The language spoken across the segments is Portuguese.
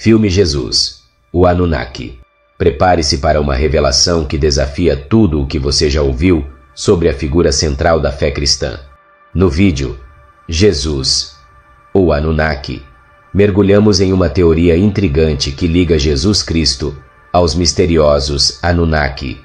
Filme Jesus, o Anunnaki. Prepare-se para uma revelação que desafia tudo o que você já ouviu sobre a figura central da fé cristã. No vídeo Jesus, o Anunnaki, mergulhamos em uma teoria intrigante que liga Jesus Cristo aos misteriosos Anunnaki,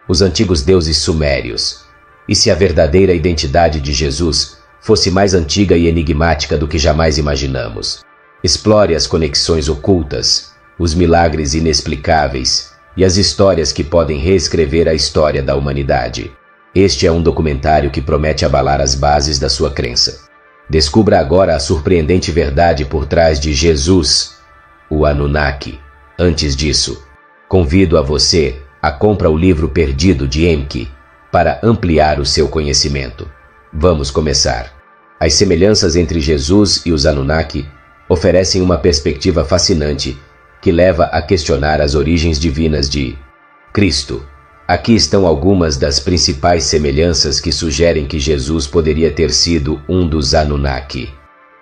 os antigos deuses sumérios. E se a verdadeira identidade de Jesus fosse mais antiga e enigmática do que jamais imaginamos? Explore as conexões ocultas, os milagres inexplicáveis e as histórias que podem reescrever a história da humanidade. Este é um documentário que promete abalar as bases da sua crença. Descubra agora a surpreendente verdade por trás de Jesus, o Anunnaki. Antes disso, convido a você a comprar o livro Perdido de Enki para ampliar o seu conhecimento. Vamos começar. As semelhanças entre Jesus e os Anunnaki oferecem uma perspectiva fascinante que leva a questionar as origens divinas de Cristo. Aqui estão algumas das principais semelhanças que sugerem que Jesus poderia ter sido um dos Anunnaki.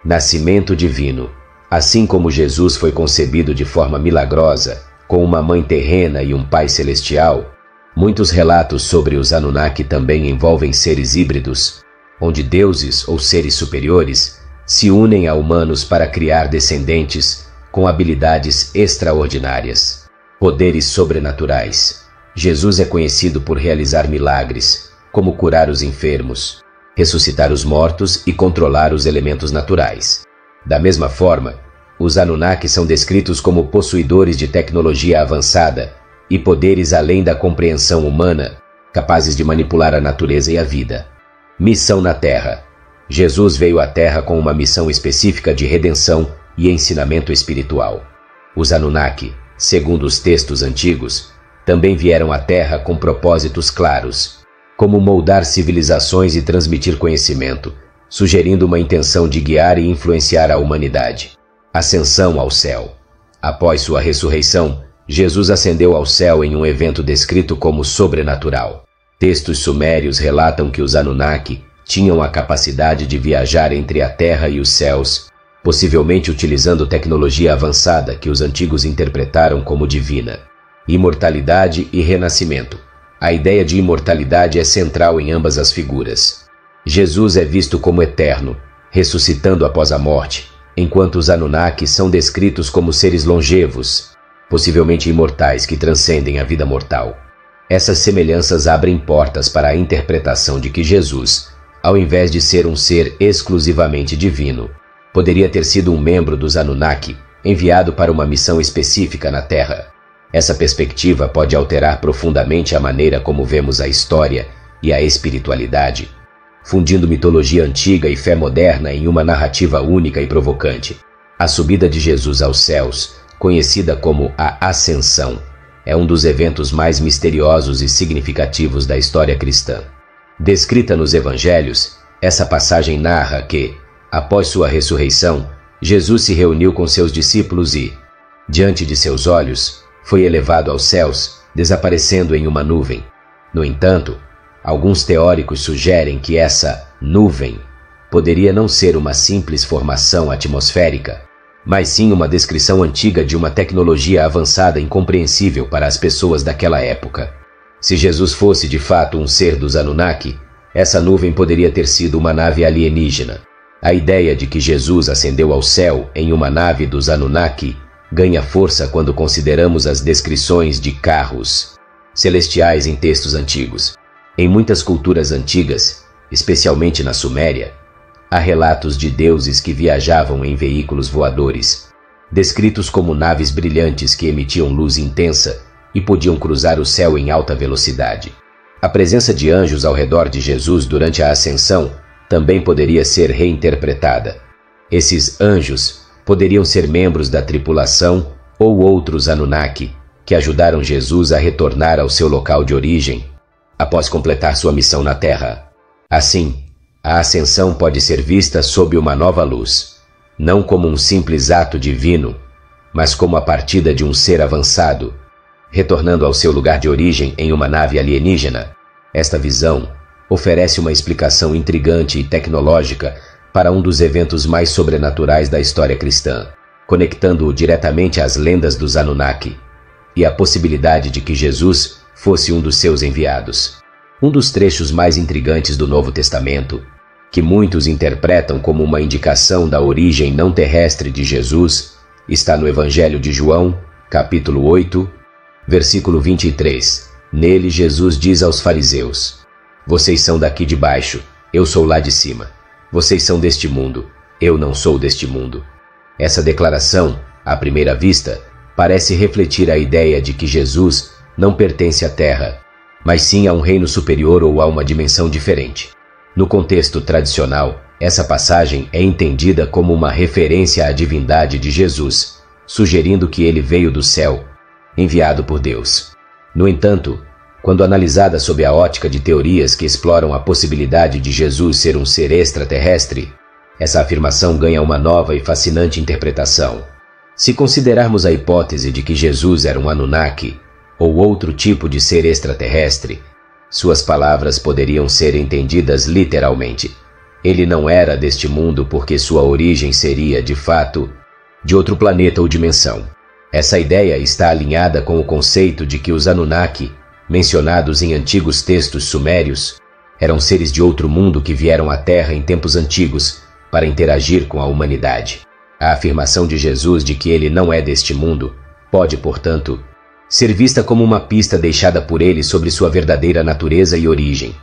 Nascimento divino. Assim como Jesus foi concebido de forma milagrosa, com uma mãe terrena e um pai celestial, muitos relatos sobre os Anunnaki também envolvem seres híbridos, onde deuses ou seres superiores se unem a humanos para criar descendentes com habilidades extraordinárias, poderes sobrenaturais. Jesus é conhecido por realizar milagres, como curar os enfermos, ressuscitar os mortos e controlar os elementos naturais. Da mesma forma, os Anunnaki são descritos como possuidores de tecnologia avançada e poderes além da compreensão humana, capazes de manipular a natureza e a vida. Missão na Terra. Jesus veio à Terra com uma missão específica de redenção e ensinamento espiritual. Os Anunnaki, segundo os textos antigos, também vieram à Terra com propósitos claros, como moldar civilizações e transmitir conhecimento, sugerindo uma intenção de guiar e influenciar a humanidade. Ascensão ao céu. Após sua ressurreição, Jesus ascendeu ao céu em um evento descrito como sobrenatural. Textos sumérios relatam que os Anunnaki tinham a capacidade de viajar entre a terra e os céus, possivelmente utilizando tecnologia avançada que os antigos interpretaram como divina. Imortalidade e renascimento. A ideia de imortalidade é central em ambas as figuras. Jesus é visto como eterno, ressuscitando após a morte, enquanto os Anunnaki são descritos como seres longevos, possivelmente imortais que transcendem a vida mortal. Essas semelhanças abrem portas para a interpretação de que Jesus, ao invés de ser um ser exclusivamente divino, poderia ter sido um membro dos Anunnaki, enviado para uma missão específica na Terra. Essa perspectiva pode alterar profundamente a maneira como vemos a história e a espiritualidade, fundindo mitologia antiga e fé moderna em uma narrativa única e provocante. A subida de Jesus aos céus, conhecida como a Ascensão, é um dos eventos mais misteriosos e significativos da história cristã. Descrita nos Evangelhos, essa passagem narra que, após sua ressurreição, Jesus se reuniu com seus discípulos e, diante de seus olhos, foi elevado aos céus, desaparecendo em uma nuvem. No entanto, alguns teóricos sugerem que essa nuvem poderia não ser uma simples formação atmosférica, mas sim uma descrição antiga de uma tecnologia avançada incompreensível para as pessoas daquela época. Se Jesus fosse de fato um ser dos Anunnaki, essa nuvem poderia ter sido uma nave alienígena. A ideia de que Jesus ascendeu ao céu em uma nave dos Anunnaki ganha força quando consideramos as descrições de carros celestiais em textos antigos. Em muitas culturas antigas, especialmente na Suméria, há relatos de deuses que viajavam em veículos voadores, descritos como naves brilhantes que emitiam luz intensa e podiam cruzar o céu em alta velocidade. A presença de anjos ao redor de Jesus durante a ascensão também poderia ser reinterpretada. Esses anjos poderiam ser membros da tripulação ou outros Anunnaki que ajudaram Jesus a retornar ao seu local de origem após completar sua missão na Terra. Assim, a ascensão pode ser vista sob uma nova luz, não como um simples ato divino, mas como a partida de um ser avançado, retornando ao seu lugar de origem em uma nave alienígena. Esta visão oferece uma explicação intrigante e tecnológica para um dos eventos mais sobrenaturais da história cristã. conectando-o diretamente às lendas dos Anunnaki e à possibilidade de que Jesus fosse um dos seus enviados. Um dos trechos mais intrigantes do Novo Testamento, que muitos interpretam como uma indicação da origem não terrestre de Jesus, está no Evangelho de João, capítulo 8, versículo 23. Nele Jesus diz aos fariseus: vocês são daqui de baixo, eu sou lá de cima. Vocês são deste mundo, eu não sou deste mundo. Essa declaração, à primeira vista, parece refletir a ideia de que Jesus não pertence à Terra, mas sim a um reino superior ou a uma dimensão diferente. No contexto tradicional, essa passagem é entendida como uma referência à divindade de Jesus, sugerindo que ele veio do céu, enviado por Deus. No entanto, quando analisada sob a ótica de teorias que exploram a possibilidade de Jesus ser um ser extraterrestre, essa afirmação ganha uma nova e fascinante interpretação. Se considerarmos a hipótese de que Jesus era um Anunnaki, ou outro tipo de ser extraterrestre, suas palavras poderiam ser entendidas literalmente. Ele não era deste mundo porque sua origem seria, de fato, de outro planeta ou dimensão. Essa ideia está alinhada com o conceito de que os Anunnaki, mencionados em antigos textos sumérios, eram seres de outro mundo que vieram à Terra em tempos antigos para interagir com a humanidade. A afirmação de Jesus de que ele não é deste mundo pode, portanto, ser vista como uma pista deixada por ele sobre sua verdadeira natureza e origem.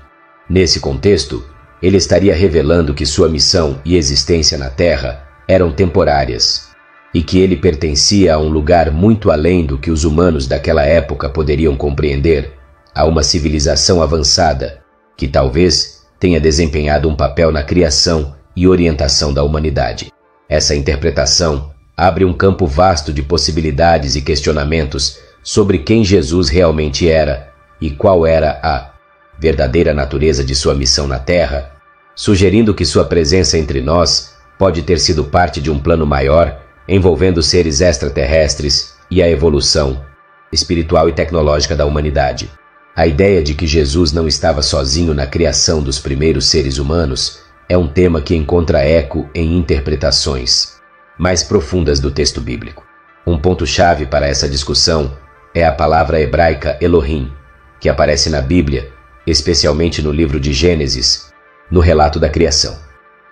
Nesse contexto, ele estaria revelando que sua missão e existência na Terra eram temporárias, e que ele pertencia a um lugar muito além do que os humanos daquela época poderiam compreender, a uma civilização avançada, que talvez tenha desempenhado um papel na criação e orientação da humanidade. Essa interpretação abre um campo vasto de possibilidades e questionamentos sobre quem Jesus realmente era e qual era a verdadeira natureza de sua missão na Terra, sugerindo que sua presença entre nós pode ter sido parte de um plano maior envolvendo seres extraterrestres e a evolução espiritual e tecnológica da humanidade. A ideia de que Jesus não estava sozinho na criação dos primeiros seres humanos é um tema que encontra eco em interpretações mais profundas do texto bíblico. Um ponto-chave para essa discussão é a palavra hebraica Elohim, que aparece na Bíblia, especialmente no livro de Gênesis, no relato da criação.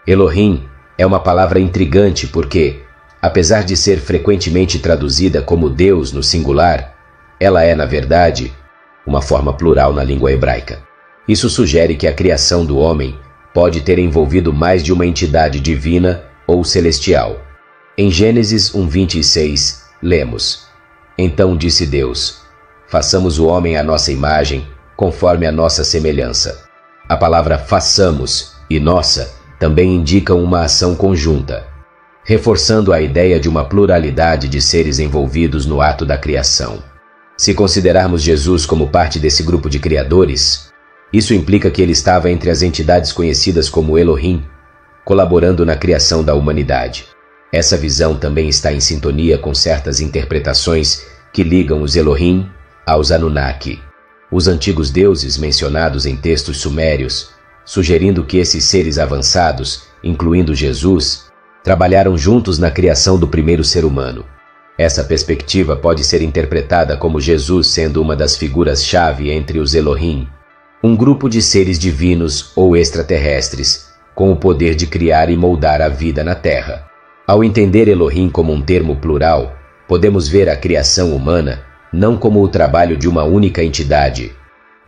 Elohim é uma palavra intrigante porque, apesar de ser frequentemente traduzida como Deus no singular, ela é, na verdade, uma forma plural na língua hebraica. Isso sugere que a criação do homem pode ter envolvido mais de uma entidade divina ou celestial. Em Gênesis 1:26, lemos: Então disse Deus: façamos o homem à nossa imagem, conforme a nossa semelhança. A palavra façamos e nossa também indicam uma ação conjunta, reforçando a ideia de uma pluralidade de seres envolvidos no ato da criação. Se considerarmos Jesus como parte desse grupo de criadores, isso implica que ele estava entre as entidades conhecidas como Elohim, colaborando na criação da humanidade. Essa visão também está em sintonia com certas interpretações que ligam os Elohim aos Anunnaki, os antigos deuses mencionados em textos sumérios, sugerindo que esses seres avançados, incluindo Jesus, trabalharam juntos na criação do primeiro ser humano. Essa perspectiva pode ser interpretada como Jesus sendo uma das figuras-chave entre os Elohim, um grupo de seres divinos ou extraterrestres, com o poder de criar e moldar a vida na Terra. Ao entender Elohim como um termo plural, podemos ver a criação humana não como o trabalho de uma única entidade,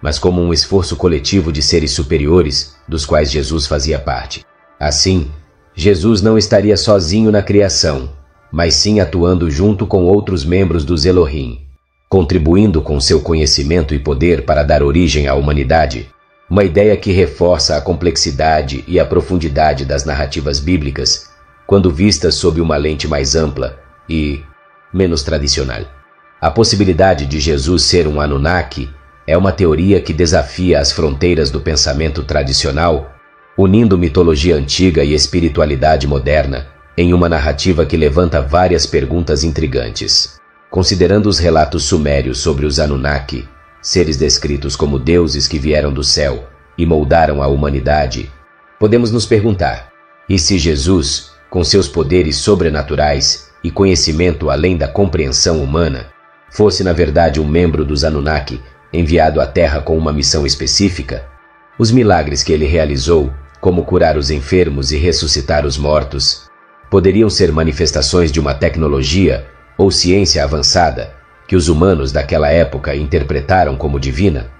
mas como um esforço coletivo de seres superiores, dos quais Jesus fazia parte. Assim, Jesus não estaria sozinho na criação, mas sim atuando junto com outros membros dos Elohim, contribuindo com seu conhecimento e poder para dar origem à humanidade, uma ideia que reforça a complexidade e a profundidade das narrativas bíblicas quando vistas sob uma lente mais ampla e menos tradicional. A possibilidade de Jesus ser um Anunnaki é uma teoria que desafia as fronteiras do pensamento tradicional, unindo mitologia antiga e espiritualidade moderna em uma narrativa que levanta várias perguntas intrigantes. Considerando os relatos sumérios sobre os Anunnaki, seres descritos como deuses que vieram do céu e moldaram a humanidade, podemos nos perguntar: e se Jesus, com seus poderes sobrenaturais, e conhecimento além da compreensão humana, fosse na verdade um membro dos Anunnaki enviado à Terra com uma missão específica, os milagres que ele realizou, como curar os enfermos e ressuscitar os mortos, poderiam ser manifestações de uma tecnologia ou ciência avançada que os humanos daquela época interpretaram como divina?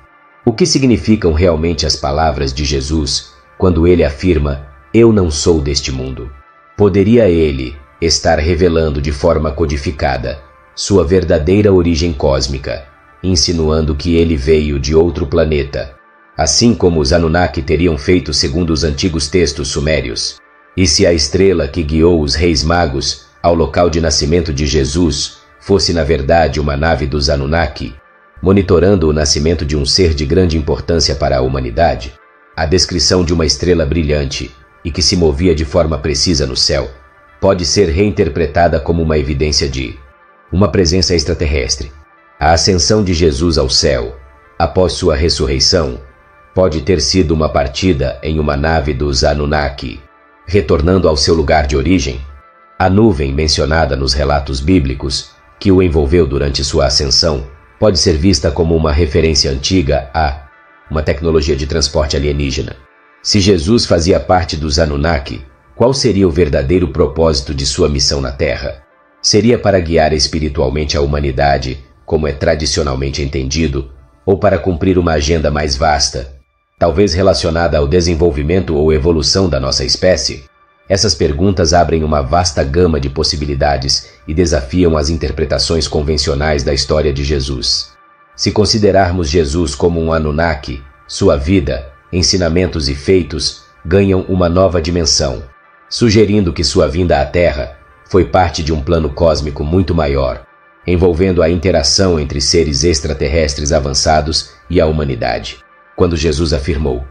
O que significam realmente as palavras de Jesus quando ele afirma: "Eu não sou deste mundo"? Poderia ele estar revelando de forma codificada sua verdadeira origem cósmica, insinuando que ele veio de outro planeta, assim como os Anunnaki teriam feito segundo os antigos textos sumérios? E se a estrela que guiou os reis magos ao local de nascimento de Jesus fosse na verdade uma nave dos Anunnaki, monitorando o nascimento de um ser de grande importância para a humanidade? A descrição de uma estrela brilhante e que se movia de forma precisa no céu pode ser reinterpretada como uma evidência de uma presença extraterrestre. A ascensão de Jesus ao céu, após sua ressurreição, pode ter sido uma partida em uma nave dos Anunnaki, retornando ao seu lugar de origem. A nuvem mencionada nos relatos bíblicos, que o envolveu durante sua ascensão, pode ser vista como uma referência antiga a uma tecnologia de transporte alienígena. Se Jesus fazia parte dos Anunnaki, qual seria o verdadeiro propósito de sua missão na Terra? Seria para guiar espiritualmente a humanidade, como é tradicionalmente entendido, ou para cumprir uma agenda mais vasta, talvez relacionada ao desenvolvimento ou evolução da nossa espécie? Essas perguntas abrem uma vasta gama de possibilidades e desafiam as interpretações convencionais da história de Jesus. Se considerarmos Jesus como um Anunnaki, sua vida, ensinamentos e feitos ganham uma nova dimensão, sugerindo que sua vinda à Terra foi parte de um plano cósmico muito maior, envolvendo a interação entre seres extraterrestres avançados e a humanidade. Quando Jesus afirmou: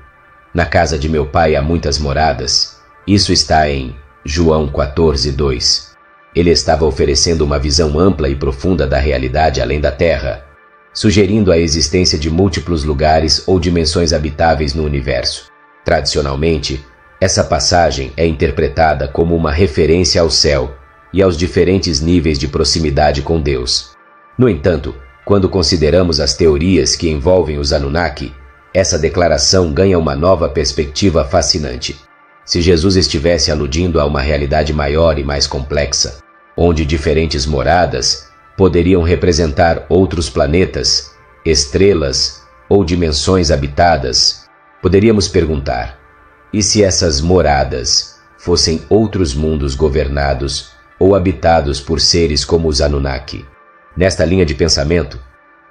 "Na casa de meu Pai há muitas moradas", isso está em João 14:2. Ele estava oferecendo uma visão ampla e profunda da realidade além da Terra, sugerindo a existência de múltiplos lugares ou dimensões habitáveis no universo. Tradicionalmente, essa passagem é interpretada como uma referência ao céu e aos diferentes níveis de proximidade com Deus. No entanto, quando consideramos as teorias que envolvem os Anunnaki, essa declaração ganha uma nova perspectiva fascinante. Se Jesus estivesse aludindo a uma realidade maior e mais complexa, onde diferentes moradas poderiam representar outros planetas, estrelas ou dimensões habitadas, poderíamos perguntar: e se essas moradas fossem outros mundos governados ou habitados por seres como os Anunnaki? Nesta linha de pensamento,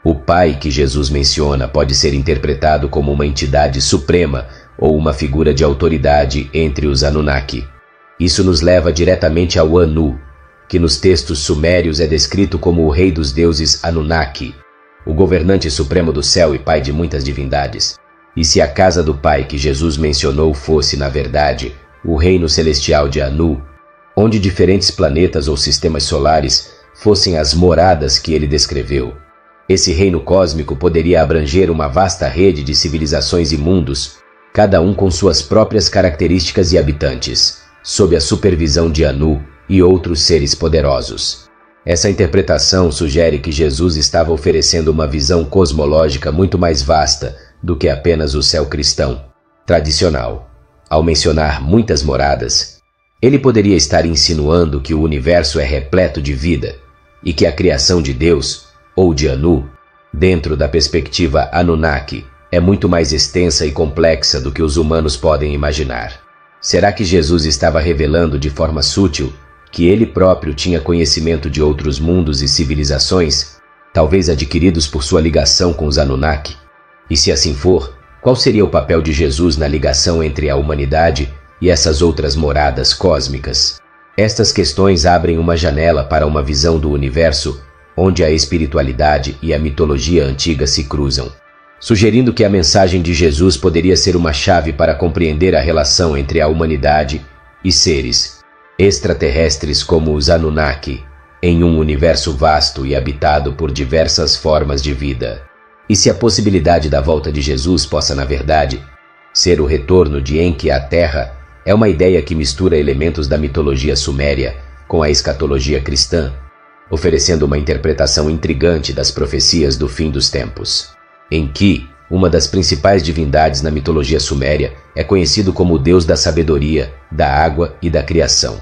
o Pai que Jesus menciona pode ser interpretado como uma entidade suprema ou uma figura de autoridade entre os Anunnaki. Isso nos leva diretamente ao Anu, que nos textos sumérios é descrito como o rei dos deuses Anunnaki, o governante supremo do céu e pai de muitas divindades. E se a casa do Pai que Jesus mencionou fosse, na verdade, o reino celestial de Anu, onde diferentes planetas ou sistemas solares fossem as moradas que ele descreveu, esse reino cósmico poderia abranger uma vasta rede de civilizações e mundos, cada um com suas próprias características e habitantes, sob a supervisão de Anu e outros seres poderosos. Essa interpretação sugere que Jesus estava oferecendo uma visão cosmológica muito mais vasta do que apenas o céu cristão tradicional. Ao mencionar muitas moradas, ele poderia estar insinuando que o universo é repleto de vida e que a criação de Deus, ou de Anu, dentro da perspectiva Anunnaki, é muito mais extensa e complexa do que os humanos podem imaginar. Será que Jesus estava revelando de forma sutil que ele próprio tinha conhecimento de outros mundos e civilizações, talvez adquiridos por sua ligação com os Anunnaki? E se assim for, qual seria o papel de Jesus na ligação entre a humanidade e essas outras moradas cósmicas? Estas questões abrem uma janela para uma visão do universo onde a espiritualidade e a mitologia antiga se cruzam, sugerindo que a mensagem de Jesus poderia ser uma chave para compreender a relação entre a humanidade e seres extraterrestres como os Anunnaki, em um universo vasto e habitado por diversas formas de vida. E se a possibilidade da volta de Jesus possa, na verdade, ser o retorno de Enki à Terra, é uma ideia que mistura elementos da mitologia suméria com a escatologia cristã, oferecendo uma interpretação intrigante das profecias do fim dos tempos. Enki, uma das principais divindades na mitologia suméria, é conhecido como o deus da sabedoria, da água e da criação.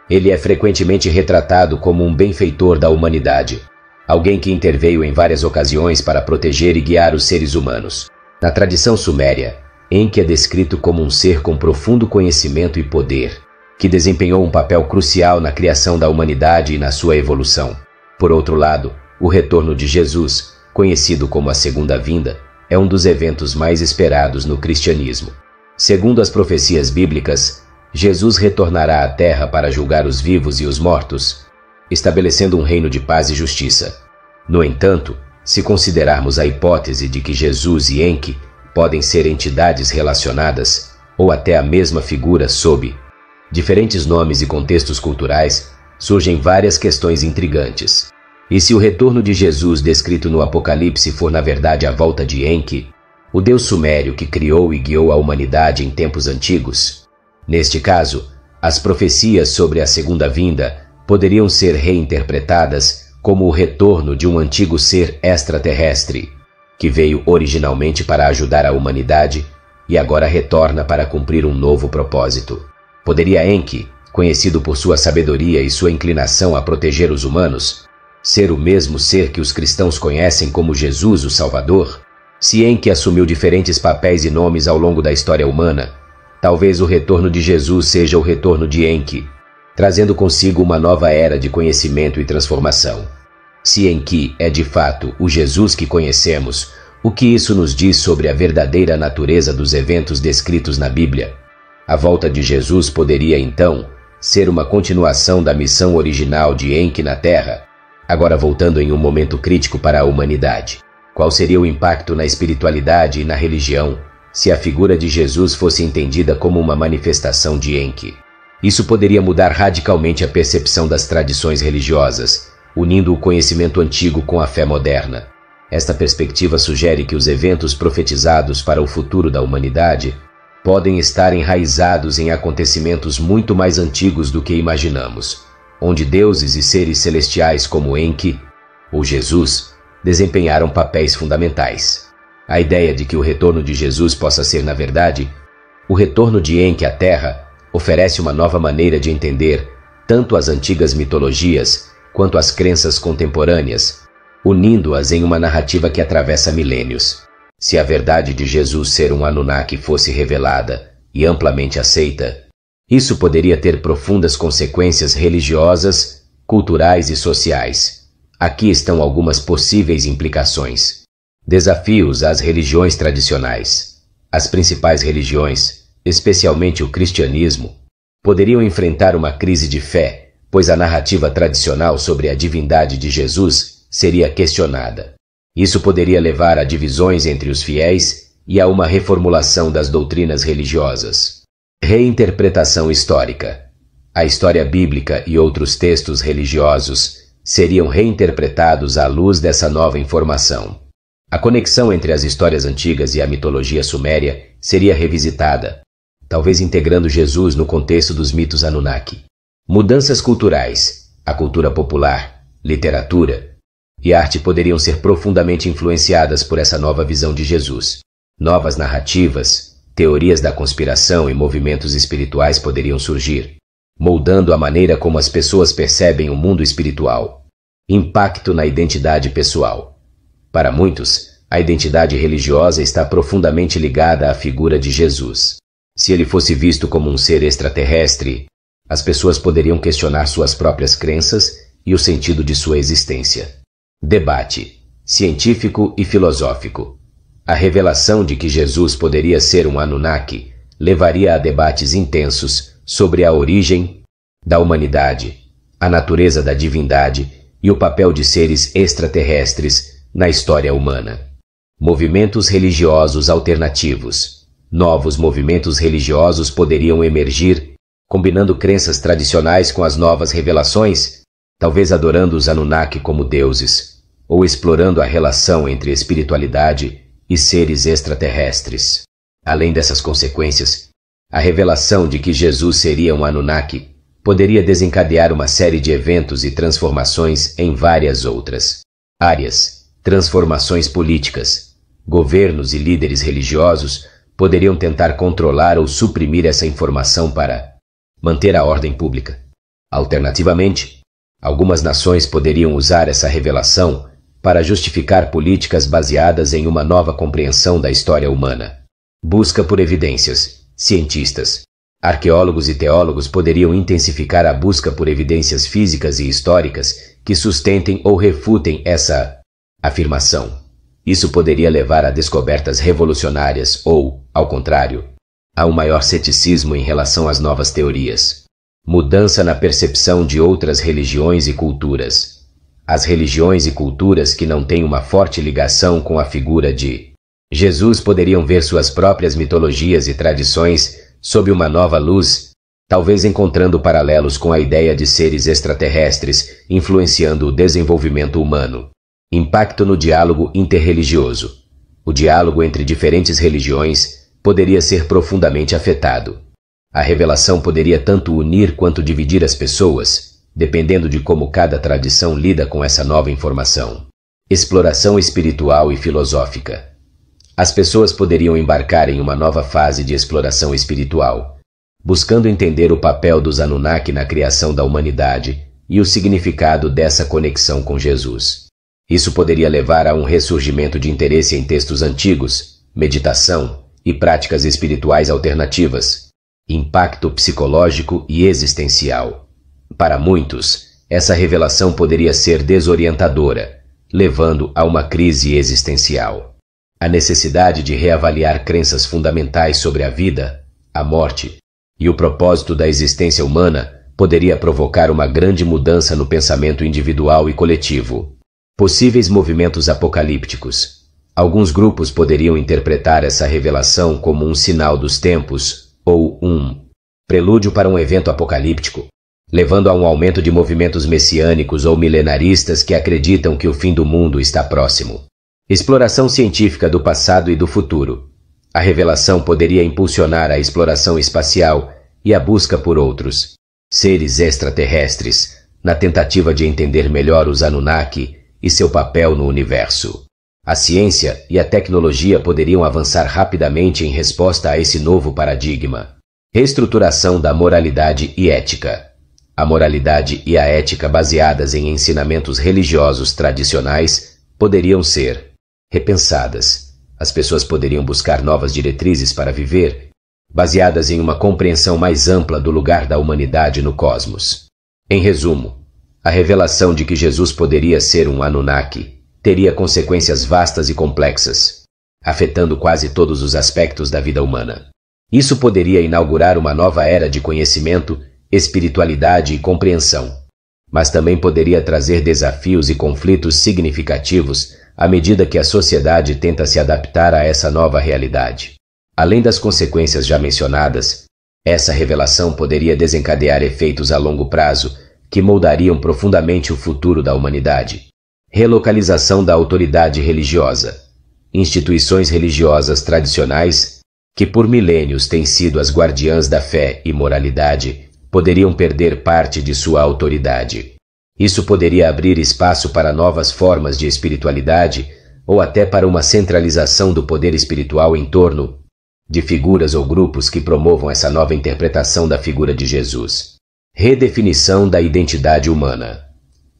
Ele é frequentemente retratado como um benfeitor da humanidade, alguém que interveio em várias ocasiões para proteger e guiar os seres humanos. Na tradição suméria, Enki é descrito como um ser com profundo conhecimento e poder, que desempenhou um papel crucial na criação da humanidade e na sua evolução. Por outro lado, o retorno de Jesus, conhecido como a Segunda Vinda, é um dos eventos mais esperados no cristianismo. Segundo as profecias bíblicas, Jesus retornará à Terra para julgar os vivos e os mortos, estabelecendo um reino de paz e justiça. No entanto, se considerarmos a hipótese de que Jesus e Enki podem ser entidades relacionadas, ou até a mesma figura sob diferentes nomes e contextos culturais, surgem várias questões intrigantes. E se o retorno de Jesus descrito no Apocalipse for na verdade a volta de Enki, o deus sumério que criou e guiou a humanidade em tempos antigos? Neste caso, as profecias sobre a Segunda Vinda poderiam ser reinterpretadas como o retorno de um antigo ser extraterrestre, que veio originalmente para ajudar a humanidade e agora retorna para cumprir um novo propósito. Poderia Enki, conhecido por sua sabedoria e sua inclinação a proteger os humanos, ser o mesmo ser que os cristãos conhecem como Jesus, o Salvador? Se Enki assumiu diferentes papéis e nomes ao longo da história humana, talvez o retorno de Jesus seja o retorno de Enki, trazendo consigo uma nova era de conhecimento e transformação. Se Enki é de fato o Jesus que conhecemos, o que isso nos diz sobre a verdadeira natureza dos eventos descritos na Bíblia? A volta de Jesus poderia, então, ser uma continuação da missão original de Enki na Terra, agora voltando em um momento crítico para a humanidade. Qual seria o impacto na espiritualidade e na religião se a figura de Jesus fosse entendida como uma manifestação de Enki? Isso poderia mudar radicalmente a percepção das tradições religiosas, unindo o conhecimento antigo com a fé moderna. Esta perspectiva sugere que os eventos profetizados para o futuro da humanidade podem estar enraizados em acontecimentos muito mais antigos do que imaginamos, onde deuses e seres celestiais como Enki ou Jesus desempenharam papéis fundamentais. A ideia de que o retorno de Jesus possa ser, na verdade, o retorno de Enki à Terra oferece uma nova maneira de entender tanto as antigas mitologias quanto as crenças contemporâneas, unindo-as em uma narrativa que atravessa milênios. Se a verdade de Jesus ser um Anunnaki fosse revelada e amplamente aceita, isso poderia ter profundas consequências religiosas, culturais e sociais. Aqui estão algumas possíveis implicações. Desafios às religiões tradicionais. As principais religiões, especialmente o cristianismo, poderiam enfrentar uma crise de fé, pois a narrativa tradicional sobre a divindade de Jesus seria questionada. Isso poderia levar a divisões entre os fiéis e a uma reformulação das doutrinas religiosas. Reinterpretação histórica. A história bíblica e outros textos religiosos seriam reinterpretados à luz dessa nova informação. A conexão entre as histórias antigas e a mitologia suméria seria revisitada, talvez integrando Jesus no contexto dos mitos Anunnaki. Mudanças culturais. A cultura popular, literatura e arte poderiam ser profundamente influenciadas por essa nova visão de Jesus. Novas narrativas, teorias da conspiração e movimentos espirituais poderiam surgir, moldando a maneira como as pessoas percebem o mundo espiritual. Impacto na identidade pessoal. Para muitos, a identidade religiosa está profundamente ligada à figura de Jesus. Se ele fosse visto como um ser extraterrestre, as pessoas poderiam questionar suas próprias crenças e o sentido de sua existência. Debate científico e filosófico. A revelação de que Jesus poderia ser um Anunnaki levaria a debates intensos sobre a origem da humanidade, a natureza da divindade e o papel de seres extraterrestres na história humana. Movimentos religiosos alternativos. Novos movimentos religiosos poderiam emergir, combinando crenças tradicionais com as novas revelações, talvez adorando os Anunnaki como deuses, ou explorando a relação entre espiritualidade e seres extraterrestres. Além dessas consequências, a revelação de que Jesus seria um Anunnaki poderia desencadear uma série de eventos e transformações em várias outras áreas. Transformações políticas. Governos e líderes religiosos poderiam tentar controlar ou suprimir essa informação para manter a ordem pública. Alternativamente, algumas nações poderiam usar essa revelação para justificar políticas baseadas em uma nova compreensão da história humana. Busca por evidências. Cientistas, arqueólogos e teólogos poderiam intensificar a busca por evidências físicas e históricas que sustentem ou refutem essa afirmação. Isso poderia levar a descobertas revolucionárias ou, ao contrário, a um maior ceticismo em relação às novas teorias. Mudança na percepção de outras religiões e culturas. As religiões e culturas que não têm uma forte ligação com a figura de Jesus poderiam ver suas próprias mitologias e tradições sob uma nova luz, talvez encontrando paralelos com a ideia de seres extraterrestres influenciando o desenvolvimento humano. Impacto no diálogo interreligioso. O diálogo entre diferentes religiões poderia ser profundamente afetado. A revelação poderia tanto unir quanto dividir as pessoas, dependendo de como cada tradição lida com essa nova informação. Exploração espiritual e filosófica. As pessoas poderiam embarcar em uma nova fase de exploração espiritual, buscando entender o papel dos Anunnaki na criação da humanidade e o significado dessa conexão com Jesus. Isso poderia levar a um ressurgimento de interesse em textos antigos, meditação e práticas espirituais alternativas. Impacto psicológico e existencial. Para muitos, essa revelação poderia ser desorientadora, levando a uma crise existencial. A necessidade de reavaliar crenças fundamentais sobre a vida, a morte e o propósito da existência humana poderia provocar uma grande mudança no pensamento individual e coletivo. Possíveis movimentos apocalípticos. Alguns grupos poderiam interpretar essa revelação como um sinal dos tempos ou um prelúdio para um evento apocalíptico, levando a um aumento de movimentos messiânicos ou milenaristas que acreditam que o fim do mundo está próximo. Exploração científica do passado e do futuro. A revelação poderia impulsionar a exploração espacial e a busca por outros seres extraterrestres, na tentativa de entender melhor os Anunnaki e seu papel no universo. A ciência e a tecnologia poderiam avançar rapidamente em resposta a esse novo paradigma. Reestruturação da moralidade e ética. A moralidade e a ética baseadas em ensinamentos religiosos tradicionais poderiam ser repensadas. As pessoas poderiam buscar novas diretrizes para viver, baseadas em uma compreensão mais ampla do lugar da humanidade no cosmos. Em resumo, a revelação de que Jesus poderia ser um Anunnaki teria consequências vastas e complexas, afetando quase todos os aspectos da vida humana. Isso poderia inaugurar uma nova era de conhecimento, espiritualidade e compreensão, mas também poderia trazer desafios e conflitos significativos à medida que a sociedade tenta se adaptar a essa nova realidade. Além das consequências já mencionadas, essa revelação poderia desencadear efeitos a longo prazo que moldariam profundamente o futuro da humanidade. Relocalização da autoridade religiosa. Instituições religiosas tradicionais, que por milênios têm sido as guardiãs da fé e moralidade, poderiam perder parte de sua autoridade. Isso poderia abrir espaço para novas formas de espiritualidade ou até para uma centralização do poder espiritual em torno de figuras ou grupos que promovam essa nova interpretação da figura de Jesus. Redefinição da identidade humana.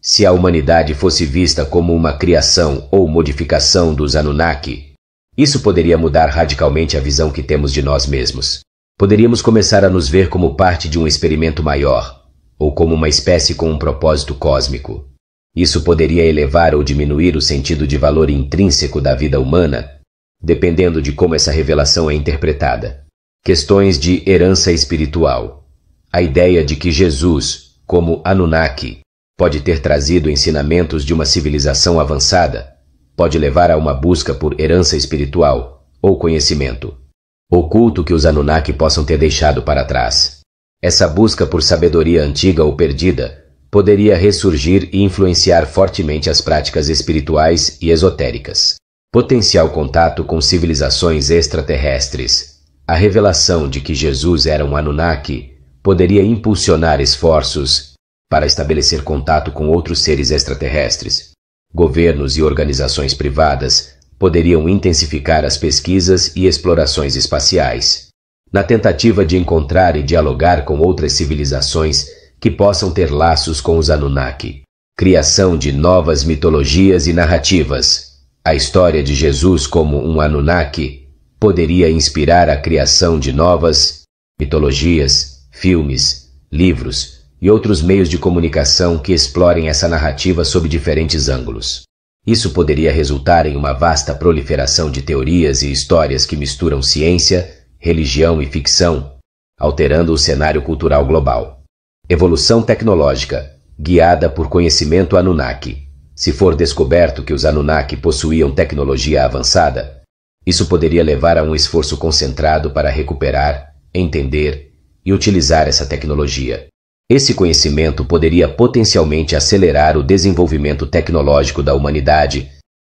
Se a humanidade fosse vista como uma criação ou modificação dos Anunnaki, isso poderia mudar radicalmente a visão que temos de nós mesmos. Poderíamos começar a nos ver como parte de um experimento maior, ou como uma espécie com um propósito cósmico. Isso poderia elevar ou diminuir o sentido de valor intrínseco da vida humana, dependendo de como essa revelação é interpretada. Questões de herança espiritual. A ideia de que Jesus, como Anunnaki, pode ter trazido ensinamentos de uma civilização avançada, pode levar a uma busca por herança espiritual ou conhecimento oculto que os Anunnaki possam ter deixado para trás. Essa busca por sabedoria antiga ou perdida poderia ressurgir e influenciar fortemente as práticas espirituais e esotéricas. Potencial contato com civilizações extraterrestres. A revelação de que Jesus era um Anunnaki poderia impulsionar esforços para estabelecer contato com outros seres extraterrestres. Governos e organizações privadas poderiam intensificar as pesquisas e explorações espaciais, na tentativa de encontrar e dialogar com outras civilizações que possam ter laços com os Anunnaki. Criação de novas mitologias e narrativas. A história de Jesus como um Anunnaki poderia inspirar a criação de novas mitologias, filmes, livros e outros meios de comunicação que explorem essa narrativa sob diferentes ângulos. Isso poderia resultar em uma vasta proliferação de teorias e histórias que misturam ciência, religião e ficção, alterando o cenário cultural global. Evolução tecnológica, guiada por conhecimento Anunnaki. Se for descoberto que os Anunnaki possuíam tecnologia avançada, isso poderia levar a um esforço concentrado para recuperar, entender e utilizar essa tecnologia. Esse conhecimento poderia potencialmente acelerar o desenvolvimento tecnológico da humanidade,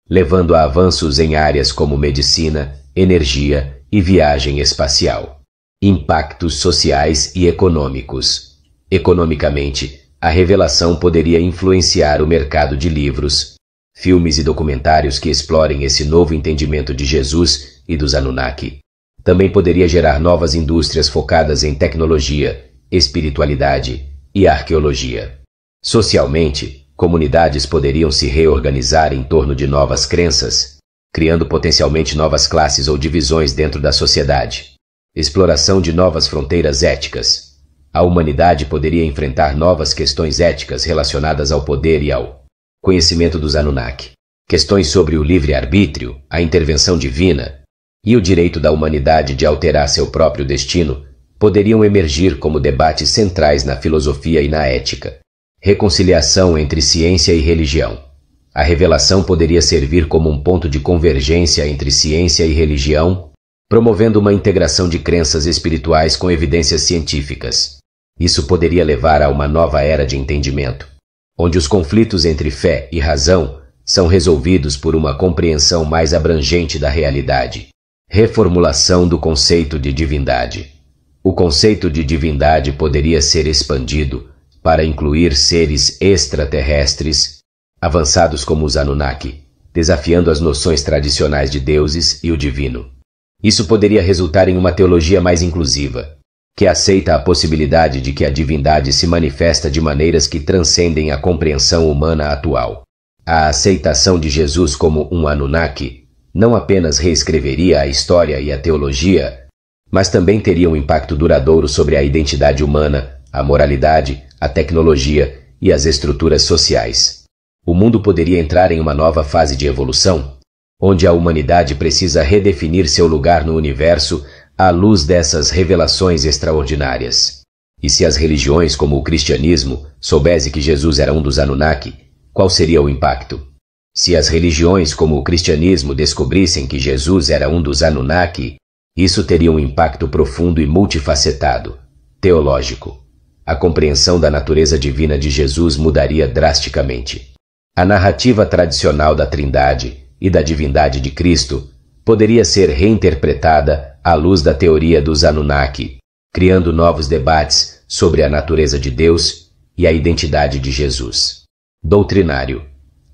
levando a avanços em áreas como medicina, energia e viagem espacial. Impactos sociais e econômicos. Economicamente, a revelação poderia influenciar o mercado de livros, filmes e documentários que explorem esse novo entendimento de Jesus e dos Anunnaki. Também poderia gerar novas indústrias focadas em tecnologia, espiritualidade e arqueologia. Socialmente, comunidades poderiam se reorganizar em torno de novas crenças, criando potencialmente novas classes ou divisões dentro da sociedade. Exploração de novas fronteiras éticas. A humanidade poderia enfrentar novas questões éticas relacionadas ao poder e ao conhecimento dos Anunnaki. Questões sobre o livre-arbítrio, a intervenção divina e o direito da humanidade de alterar seu próprio destino poderiam emergir como debates centrais na filosofia e na ética. Reconciliação entre ciência e religião. A revelação poderia servir como um ponto de convergência entre ciência e religião, promovendo uma integração de crenças espirituais com evidências científicas. Isso poderia levar a uma nova era de entendimento, onde os conflitos entre fé e razão são resolvidos por uma compreensão mais abrangente da realidade. Reformulação do conceito de divindade. O conceito de divindade poderia ser expandido para incluir seres extraterrestres avançados como os Anunnaki, desafiando as noções tradicionais de deuses e o divino. Isso poderia resultar em uma teologia mais inclusiva, que aceita a possibilidade de que a divindade se manifesta de maneiras que transcendem a compreensão humana atual. A aceitação de Jesus como um Anunnaki não apenas reescreveria a história e a teologia, mas também teria um impacto duradouro sobre a identidade humana, a moralidade, a tecnologia e as estruturas sociais. O mundo poderia entrar em uma nova fase de evolução, onde a humanidade precisa redefinir seu lugar no universo à luz dessas revelações extraordinárias. E se as religiões como o cristianismo soubessem que Jesus era um dos Anunnaki, qual seria o impacto? Se as religiões como o cristianismo descobrissem que Jesus era um dos Anunnaki, isso teria um impacto profundo e multifacetado, teológico. A compreensão da natureza divina de Jesus mudaria drasticamente. A narrativa tradicional da Trindade e da divindade de Cristo poderia ser reinterpretada à luz da teoria dos Anunnaki, criando novos debates sobre a natureza de Deus e a identidade de Jesus. Doutrinário.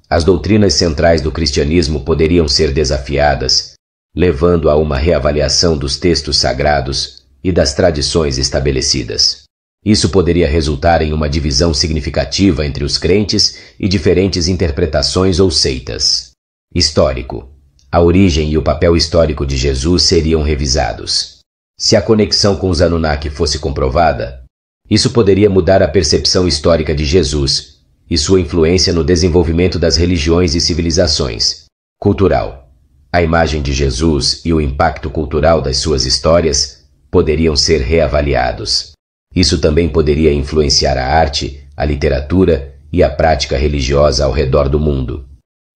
As doutrinas centrais do cristianismo poderiam ser desafiadas, levando a uma reavaliação dos textos sagrados e das tradições estabelecidas. Isso poderia resultar em uma divisão significativa entre os crentes e diferentes interpretações ou seitas. Histórico. A origem e o papel histórico de Jesus seriam revisados. Se a conexão com os Anunnaki fosse comprovada, isso poderia mudar a percepção histórica de Jesus e sua influência no desenvolvimento das religiões e civilizações. Cultural. A imagem de Jesus e o impacto cultural das suas histórias poderiam ser reavaliados. Isso também poderia influenciar a arte, a literatura e a prática religiosa ao redor do mundo.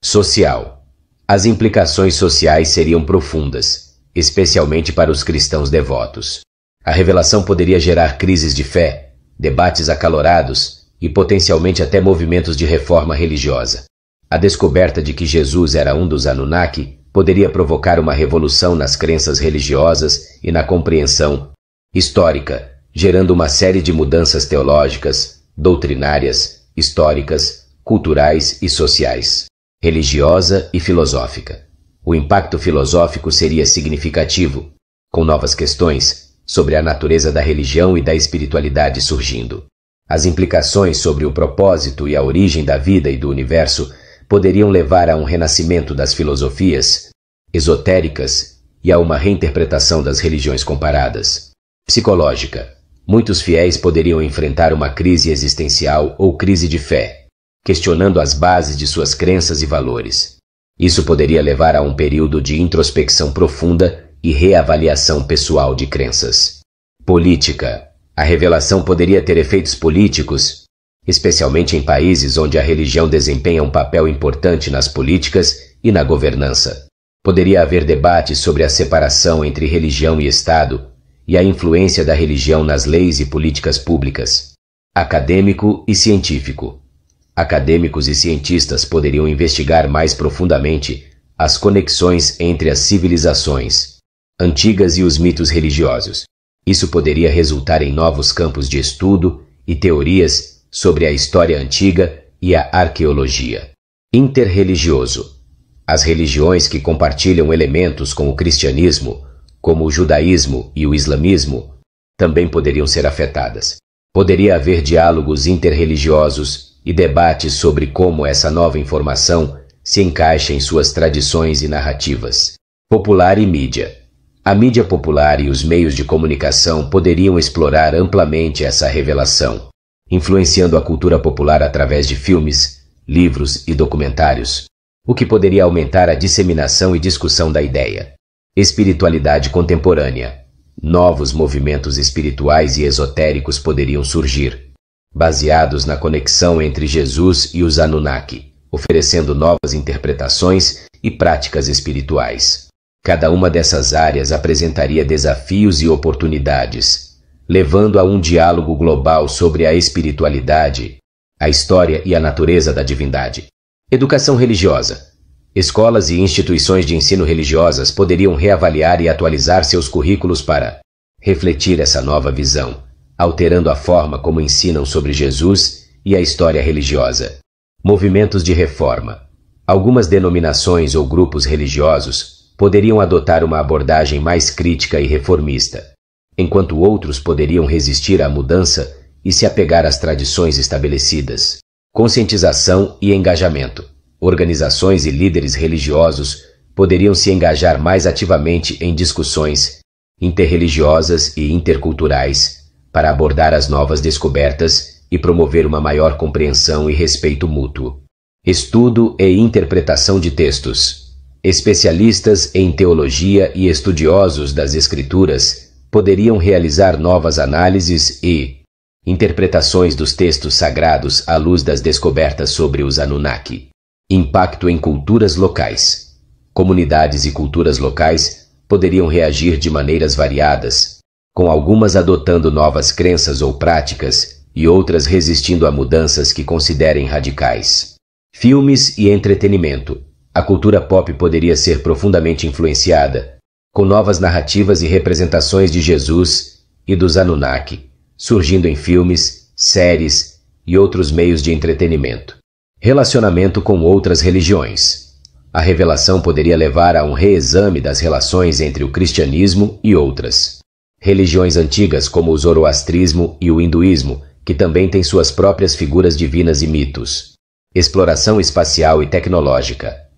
Social. As implicações sociais seriam profundas, especialmente para os cristãos devotos. A revelação poderia gerar crises de fé, debates acalorados e potencialmente até movimentos de reforma religiosa. A descoberta de que Jesus era um dos Anunnaki poderia provocar uma revolução nas crenças religiosas e na compreensão histórica. gerando uma série de mudanças teológicas, doutrinárias, históricas, culturais e sociais, religiosa e filosófica. O impacto filosófico seria significativo, com novas questões sobre a natureza da religião e da espiritualidade surgindo. As implicações sobre o propósito e a origem da vida e do universo poderiam levar a um renascimento das filosofias esotéricas e a uma reinterpretação das religiões comparadas. Psicológica. Muitos fiéis poderiam enfrentar uma crise existencial ou crise de fé, questionando as bases de suas crenças e valores. Isso poderia levar a um período de introspecção profunda e reavaliação pessoal de crenças. Política. A revelação poderia ter efeitos políticos, especialmente em países onde a religião desempenha um papel importante nas políticas e na governança. Poderia haver debates sobre a separação entre religião e Estado e a influência da religião nas leis e políticas públicas. Acadêmico e científico. Acadêmicos e cientistas poderiam investigar mais profundamente as conexões entre as civilizações antigas e os mitos religiosos. Isso poderia resultar em novos campos de estudo e teorias sobre a história antiga e a arqueologia. Interreligioso. As religiões que compartilham elementos com o cristianismo, como o judaísmo e o islamismo, também poderiam ser afetadas. Poderia haver diálogos interreligiosos e debates sobre como essa nova informação se encaixa em suas tradições e narrativas. Popular e mídia. A mídia popular e os meios de comunicação poderiam explorar amplamente essa revelação, influenciando a cultura popular através de filmes, livros e documentários, o que poderia aumentar a disseminação e discussão da ideia. Espiritualidade contemporânea. Novos movimentos espirituais e esotéricos poderiam surgir, baseados na conexão entre Jesus e os Anunnaki, oferecendo novas interpretações e práticas espirituais. Cada uma dessas áreas apresentaria desafios e oportunidades, levando a um diálogo global sobre a espiritualidade, a história e a natureza da divindade. Educação religiosa. Escolas e instituições de ensino religiosas poderiam reavaliar e atualizar seus currículos para refletir essa nova visão, alterando a forma como ensinam sobre Jesus e a história religiosa. Movimentos de reforma. Algumas denominações ou grupos religiosos poderiam adotar uma abordagem mais crítica e reformista, enquanto outros poderiam resistir à mudança e se apegar às tradições estabelecidas. Conscientização e engajamento. Organizações e líderes religiosos poderiam se engajar mais ativamente em discussões interreligiosas e interculturais para abordar as novas descobertas e promover uma maior compreensão e respeito mútuo. Estudo e interpretação de textos. Especialistas em teologia e estudiosos das Escrituras poderiam realizar novas análises e interpretações dos textos sagrados à luz das descobertas sobre os Anunnaki. Impacto em culturas locais. Comunidades e culturas locais poderiam reagir de maneiras variadas, com algumas adotando novas crenças ou práticas e outras resistindo a mudanças que considerem radicais. Filmes e entretenimento. A cultura pop poderia ser profundamente influenciada, com novas narrativas e representações de Jesus e dos Anunnaki, surgindo em filmes, séries e outros meios de entretenimento. Relacionamento com outras religiões. A revelação poderia levar a um reexame das relações entre o cristianismo e outras religiões antigas, como o zoroastrismo e o hinduísmo, que também têm suas próprias figuras divinas e mitos. Exploração espacial e tecnológica.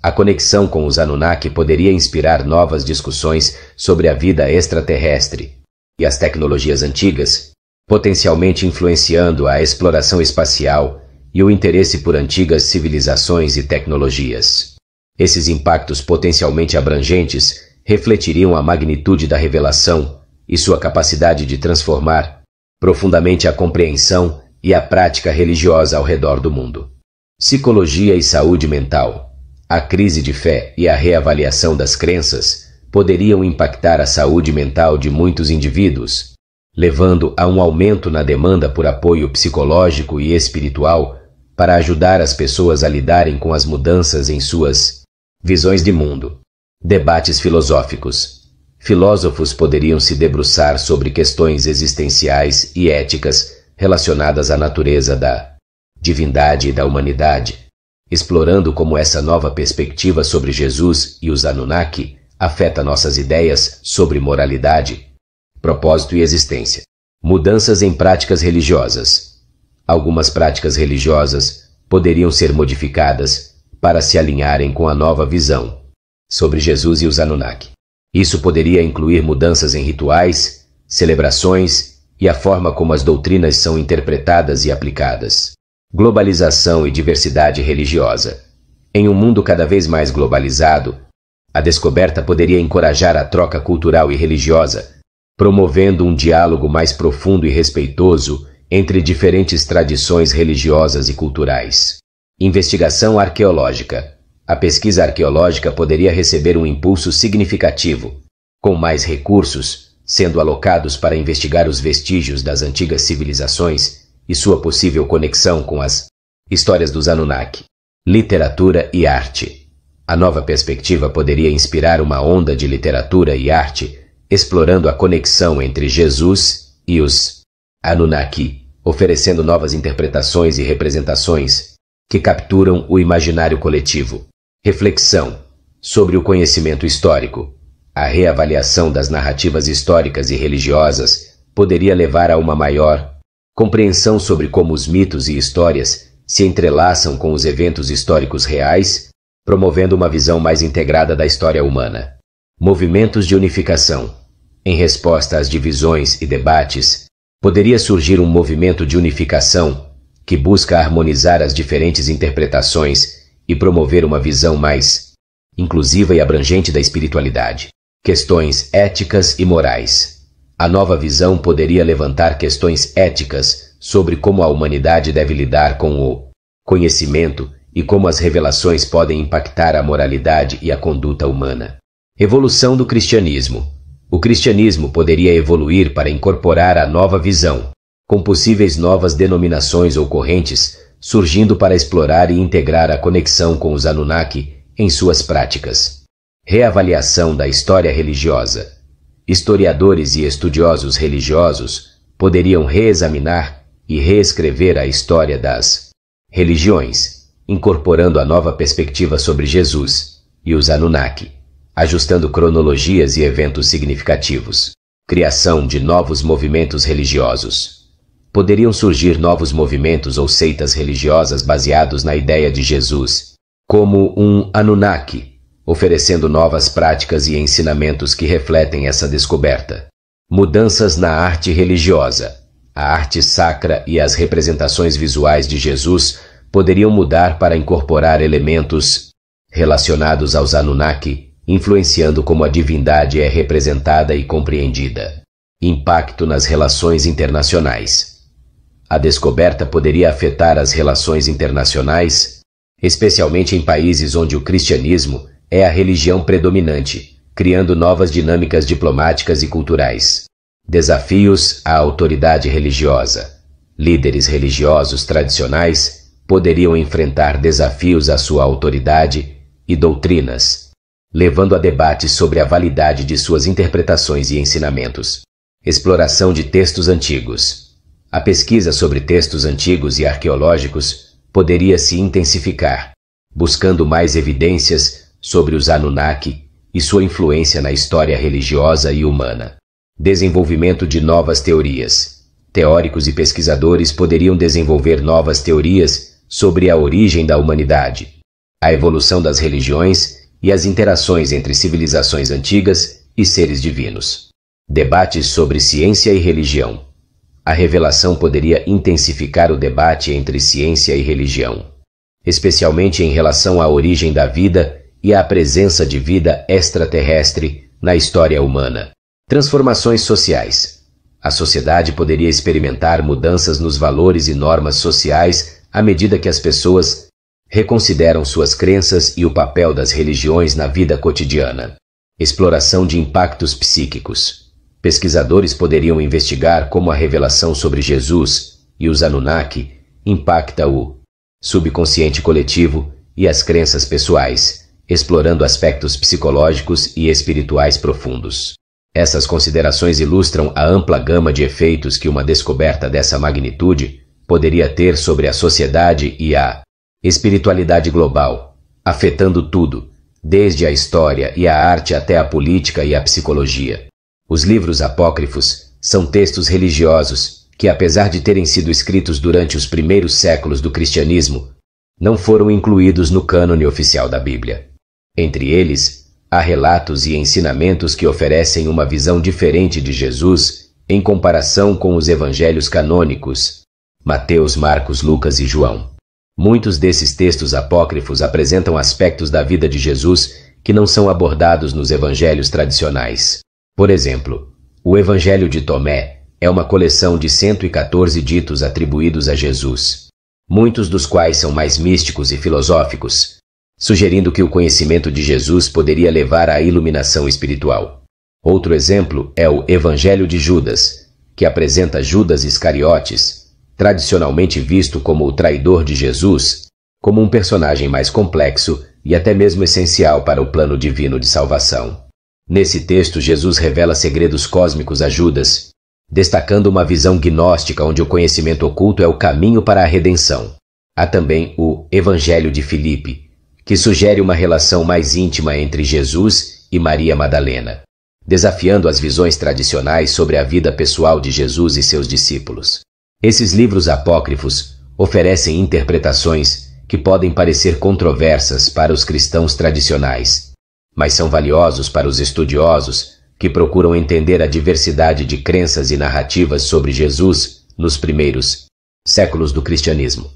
A conexão com os Anunnaki poderia inspirar novas discussões sobre a vida extraterrestre e as tecnologias antigas, potencialmente influenciando a exploração espacial e o interesse por antigas civilizações e tecnologias. Esses impactos potencialmente abrangentes refletiriam a magnitude da revelação e sua capacidade de transformar profundamente a compreensão e a prática religiosa ao redor do mundo. Psicologia e saúde mental. A crise de fé e a reavaliação das crenças poderiam impactar a saúde mental de muitos indivíduos, levando a um aumento na demanda por apoio psicológico e espiritual para ajudar as pessoas a lidarem com as mudanças em suas visões de mundo. Debates filosóficos. filósofos poderiam se debruçar sobre questões existenciais e éticas relacionadas à natureza da divindade e da humanidade, explorando como essa nova perspectiva sobre Jesus e os Anunnaki afeta nossas ideias sobre moralidade, propósito e existência. Mudanças em práticas religiosas. Algumas práticas religiosas poderiam ser modificadas para se alinharem com a nova visão sobre Jesus e os Anunnaki. Isso poderia incluir mudanças em rituais, celebrações e a forma como as doutrinas são interpretadas e aplicadas. Globalização e diversidade religiosa. Em um mundo cada vez mais globalizado, a descoberta poderia encorajar a troca cultural e religiosa, promovendo um diálogo mais profundo e respeitoso entre diferentes tradições religiosas e culturais. Investigação arqueológica. A pesquisa arqueológica poderia receber um impulso significativo, com mais recursos sendo alocados para investigar os vestígios das antigas civilizações e sua possível conexão com as histórias dos Anunnaki. Literatura e arte. A nova perspectiva poderia inspirar uma onda de literatura e arte, explorando a conexão entre Jesus e os Anunnaki, oferecendo novas interpretações e representações que capturam o imaginário coletivo. Reflexão sobre o conhecimento histórico. A reavaliação das narrativas históricas e religiosas poderia levar a uma maior compreensão sobre como os mitos e histórias se entrelaçam com os eventos históricos reais, promovendo uma visão mais integrada da história humana. Movimentos de unificação. Em resposta às divisões e debates, poderia surgir um movimento de unificação que busca harmonizar as diferentes interpretações e promover uma visão mais inclusiva e abrangente da espiritualidade. Questões éticas e morais. A nova visão poderia levantar questões éticas sobre como a humanidade deve lidar com o conhecimento e como as revelações podem impactar a moralidade e a conduta humana. Evolução do cristianismo. O cristianismo poderia evoluir para incorporar a nova visão, com possíveis novas denominações ou correntes surgindo para explorar e integrar a conexão com os Anunnaki em suas práticas. Reavaliação da história religiosa. Historiadores e estudiosos religiosos poderiam reexaminar e reescrever a história das religiões, incorporando a nova perspectiva sobre Jesus e os Anunnaki, ajustando cronologias e eventos significativos. Criação de novos movimentos religiosos. Poderiam surgir novos movimentos ou seitas religiosas baseados na ideia de Jesus, como um Anunnaki, oferecendo novas práticas e ensinamentos que refletem essa descoberta. Mudanças na arte religiosa. A arte sacra e as representações visuais de Jesus poderiam mudar para incorporar elementos relacionados aos Anunnaki, influenciando como a divindade é representada e compreendida. Impacto nas relações internacionais. A descoberta poderia afetar as relações internacionais, especialmente em países onde o cristianismo é a religião predominante, criando novas dinâmicas diplomáticas e culturais. Desafios à autoridade religiosa. Líderes religiosos tradicionais poderiam enfrentar desafios à sua autoridade e doutrinas, levando a debates sobre a validade de suas interpretações e ensinamentos. Exploração de textos antigos. A pesquisa sobre textos antigos e arqueológicos poderia se intensificar, buscando mais evidências sobre os Anunnaki e sua influência na história religiosa e humana. Desenvolvimento de novas teorias. Teóricos e pesquisadores poderiam desenvolver novas teorias sobre a origem da humanidade, a evolução das religiões e as interações entre civilizações antigas e seres divinos. Debates sobre ciência e religião. A revelação poderia intensificar o debate entre ciência e religião, especialmente em relação à origem da vida e à presença de vida extraterrestre na história humana. Transformações sociais. A sociedade poderia experimentar mudanças nos valores e normas sociais à medida que as pessoas reconsideram suas crenças e o papel das religiões na vida cotidiana. Exploração de impactos psíquicos. Pesquisadores poderiam investigar como a revelação sobre Jesus e os Anunnaki impacta o subconsciente coletivo e as crenças pessoais, explorando aspectos psicológicos e espirituais profundos. Essas considerações ilustram a ampla gama de efeitos que uma descoberta dessa magnitude poderia ter sobre a sociedade e a espiritualidade global, afetando tudo, desde a história e a arte até a política e a psicologia. Os livros apócrifos são textos religiosos que, apesar de terem sido escritos durante os primeiros séculos do cristianismo, não foram incluídos no cânone oficial da Bíblia. Entre eles, há relatos e ensinamentos que oferecem uma visão diferente de Jesus em comparação com os evangelhos canônicos, Mateus, Marcos, Lucas e João. Muitos desses textos apócrifos apresentam aspectos da vida de Jesus que não são abordados nos evangelhos tradicionais. Por exemplo, o Evangelho de Tomé é uma coleção de 114 ditos atribuídos a Jesus, muitos dos quais são mais místicos e filosóficos, sugerindo que o conhecimento de Jesus poderia levar à iluminação espiritual. Outro exemplo é o Evangelho de Judas, que apresenta Judas Iscariotes, tradicionalmente visto como o traidor de Jesus, como um personagem mais complexo e até mesmo essencial para o plano divino de salvação. Nesse texto, Jesus revela segredos cósmicos a Judas, destacando uma visão gnóstica onde o conhecimento oculto é o caminho para a redenção. Há também o Evangelho de Filipe, que sugere uma relação mais íntima entre Jesus e Maria Madalena, desafiando as visões tradicionais sobre a vida pessoal de Jesus e seus discípulos. Esses livros apócrifos oferecem interpretações que podem parecer controversas para os cristãos tradicionais, mas são valiosos para os estudiosos que procuram entender a diversidade de crenças e narrativas sobre Jesus nos primeiros séculos do cristianismo.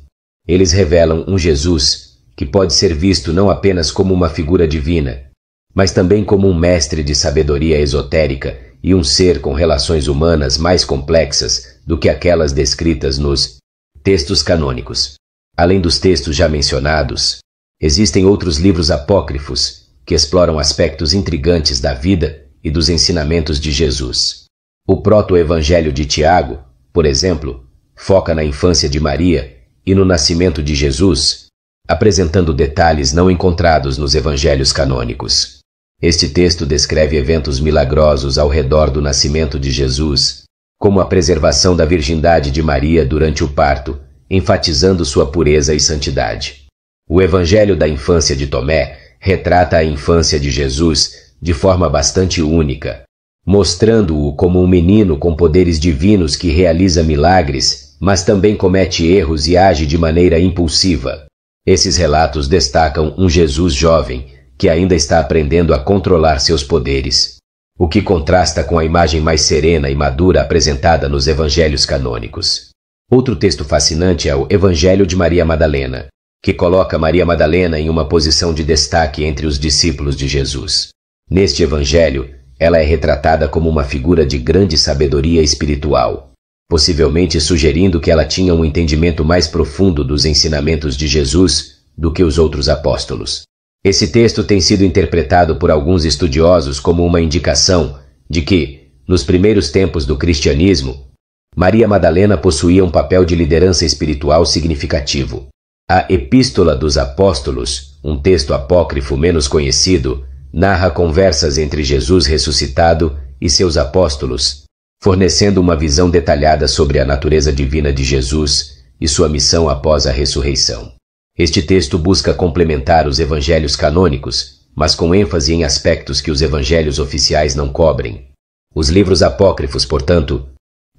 Eles revelam um Jesus que pode ser visto não apenas como uma figura divina, mas também como um mestre de sabedoria esotérica e um ser com relações humanas mais complexas do que aquelas descritas nos textos canônicos. Além dos textos já mencionados, existem outros livros apócrifos que exploram aspectos intrigantes da vida e dos ensinamentos de Jesus. O Proto-Evangelho de Tiago, por exemplo, foca na infância de Maria e no nascimento de Jesus, apresentando detalhes não encontrados nos evangelhos canônicos. Este texto descreve eventos milagrosos ao redor do nascimento de Jesus, como a preservação da virgindade de Maria durante o parto, enfatizando sua pureza e santidade. O Evangelho da infância de Tomé retrata a infância de Jesus de forma bastante única, mostrando-o como um menino com poderes divinos que realiza milagres, mas também comete erros e age de maneira impulsiva. Esses relatos destacam um Jesus jovem, que ainda está aprendendo a controlar seus poderes, o que contrasta com a imagem mais serena e madura apresentada nos evangelhos canônicos. Outro texto fascinante é o Evangelho de Maria Madalena, que coloca Maria Madalena em uma posição de destaque entre os discípulos de Jesus. Neste evangelho, ela é retratada como uma figura de grande sabedoria espiritual, possivelmente sugerindo que ela tinha um entendimento mais profundo dos ensinamentos de Jesus do que os outros apóstolos. Esse texto tem sido interpretado por alguns estudiosos como uma indicação de que, nos primeiros tempos do cristianismo, Maria Madalena possuía um papel de liderança espiritual significativo. A Epístola dos Apóstolos, um texto apócrifo menos conhecido, narra conversas entre Jesus ressuscitado e seus apóstolos, fornecendo uma visão detalhada sobre a natureza divina de Jesus e sua missão após a ressurreição. Este texto busca complementar os evangelhos canônicos, mas com ênfase em aspectos que os evangelhos oficiais não cobrem. Os livros apócrifos, portanto,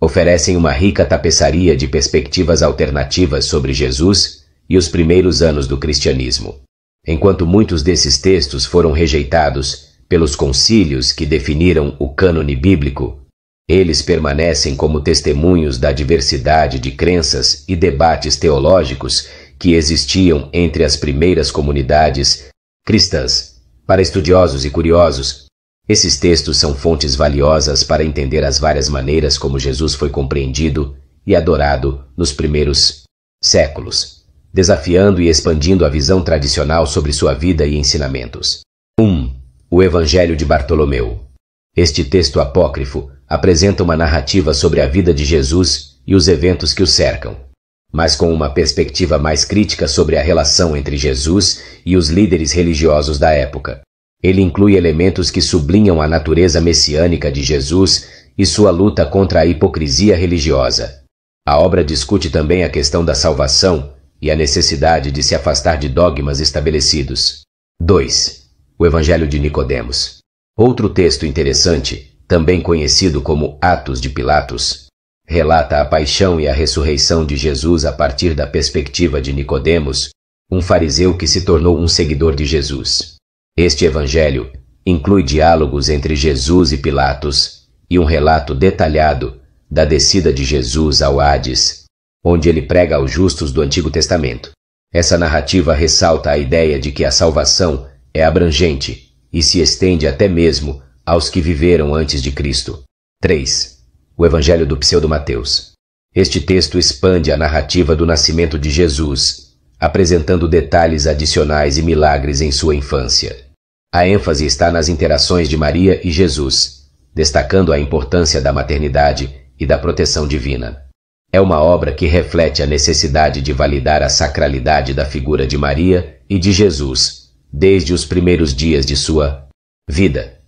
oferecem uma rica tapeçaria de perspectivas alternativas sobre Jesus e os primeiros anos do cristianismo. Enquanto muitos desses textos foram rejeitados pelos concílios que definiram o cânone bíblico, eles permanecem como testemunhos da diversidade de crenças e debates teológicos que existiam entre as primeiras comunidades cristãs. Para estudiosos e curiosos, esses textos são fontes valiosas para entender as várias maneiras como Jesus foi compreendido e adorado nos primeiros séculos, desafiando e expandindo a visão tradicional sobre sua vida e ensinamentos. 1. O Evangelho de Bartolomeu. Este texto apócrifo apresenta uma narrativa sobre a vida de Jesus e os eventos que o cercam, mas com uma perspectiva mais crítica sobre a relação entre Jesus e os líderes religiosos da época. Ele inclui elementos que sublinham a natureza messiânica de Jesus e sua luta contra a hipocrisia religiosa. A obra discute também a questão da salvação e a necessidade de se afastar de dogmas estabelecidos. 2. O Evangelho de Nicodemos. Outro texto interessante, também conhecido como Atos de Pilatos, relata a paixão e a ressurreição de Jesus a partir da perspectiva de Nicodemos, um fariseu que se tornou um seguidor de Jesus. Este evangelho inclui diálogos entre Jesus e Pilatos e um relato detalhado da descida de Jesus ao Hades, onde ele prega aos justos do Antigo Testamento. Essa narrativa ressalta a ideia de que a salvação é abrangente e se estende até mesmo aos que viveram antes de Cristo. 3. O Evangelho do Pseudo-Mateus. Este texto expande a narrativa do nascimento de Jesus, apresentando detalhes adicionais e milagres em sua infância. A ênfase está nas interações de Maria e Jesus, destacando a importância da maternidade e da proteção divina. É uma obra que reflete a necessidade de validar a sacralidade da figura de Maria e de Jesus, desde os primeiros dias de sua vida.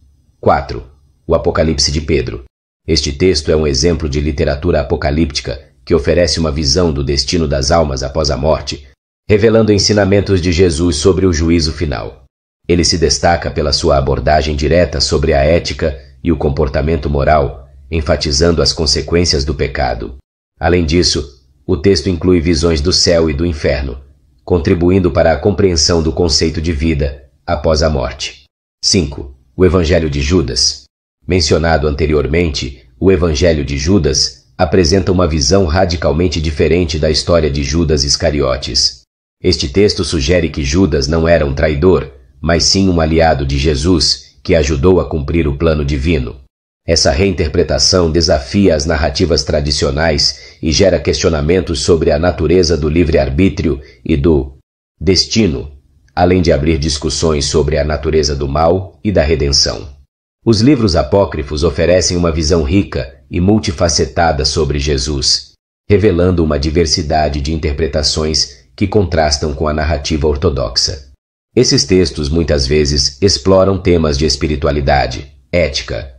4. O Apocalipse de Pedro. Este texto é um exemplo de literatura apocalíptica que oferece uma visão do destino das almas após a morte, revelando ensinamentos de Jesus sobre o juízo final. Ele se destaca pela sua abordagem direta sobre a ética e o comportamento moral, enfatizando as consequências do pecado. Além disso, o texto inclui visões do céu e do inferno, contribuindo para a compreensão do conceito de vida após a morte. 5. O Evangelho de Judas. Mencionado anteriormente, o Evangelho de Judas apresenta uma visão radicalmente diferente da história de Judas Iscariotes. Este texto sugere que Judas não era um traidor, mas sim um aliado de Jesus, que ajudou a cumprir o plano divino. Essa reinterpretação desafia as narrativas tradicionais e gera questionamentos sobre a natureza do livre-arbítrio e do destino, além de abrir discussões sobre a natureza do mal e da redenção. Os livros apócrifos oferecem uma visão rica e multifacetada sobre Jesus, revelando uma diversidade de interpretações que contrastam com a narrativa ortodoxa. Esses textos muitas vezes exploram temas de espiritualidade, ética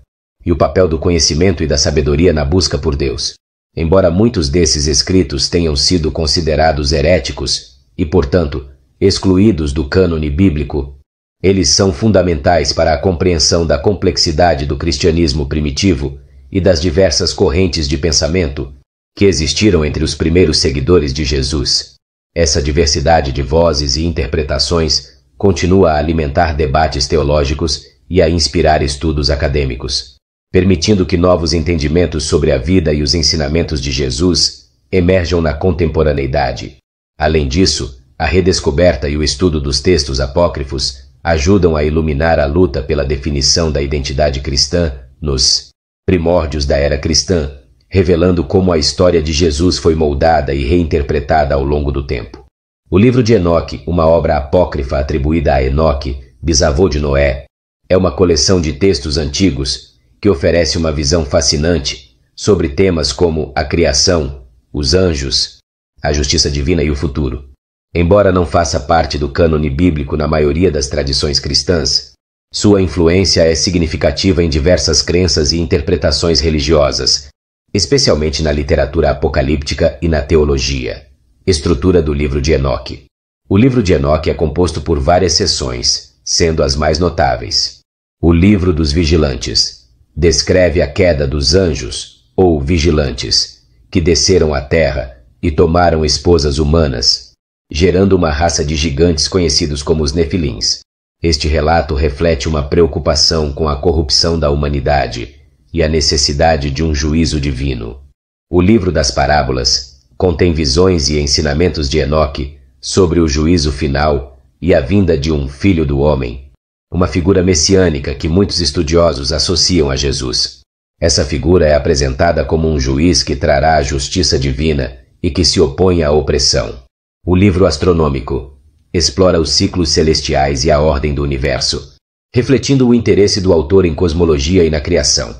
e o papel do conhecimento e da sabedoria na busca por Deus. Embora muitos desses escritos tenham sido considerados heréticos e, portanto, excluídos do cânone bíblico, eles são fundamentais para a compreensão da complexidade do cristianismo primitivo e das diversas correntes de pensamento que existiram entre os primeiros seguidores de Jesus. Essa diversidade de vozes e interpretações continua a alimentar debates teológicos e a inspirar estudos acadêmicos, permitindo que novos entendimentos sobre a vida e os ensinamentos de Jesus emerjam na contemporaneidade. Além disso, a redescoberta e o estudo dos textos apócrifos ajudam a iluminar a luta pela definição da identidade cristã nos primórdios da era cristã, revelando como a história de Jesus foi moldada e reinterpretada ao longo do tempo. O livro de Enoque, uma obra apócrifa atribuída a Enoque, bisavô de Noé, é uma coleção de textos antigos que oferece uma visão fascinante sobre temas como a criação, os anjos, a justiça divina e o futuro. Embora não faça parte do cânone bíblico na maioria das tradições cristãs, sua influência é significativa em diversas crenças e interpretações religiosas, especialmente na literatura apocalíptica e na teologia. Estrutura do livro de Enoque. O livro de Enoque é composto por várias seções, sendo as mais notáveis. O livro dos vigilantes descreve a queda dos anjos, ou vigilantes, que desceram à terra e tomaram esposas humanas, gerando uma raça de gigantes conhecidos como os Nefilins. Este relato reflete uma preocupação com a corrupção da humanidade e a necessidade de um juízo divino. O livro das parábolas contém visões e ensinamentos de Enoque sobre o juízo final e a vinda de um filho do homem, uma figura messiânica que muitos estudiosos associam a Jesus. Essa figura é apresentada como um juiz que trará a justiça divina e que se opõe à opressão. O livro astronômico explora os ciclos celestiais e a ordem do universo, refletindo o interesse do autor em cosmologia e na criação.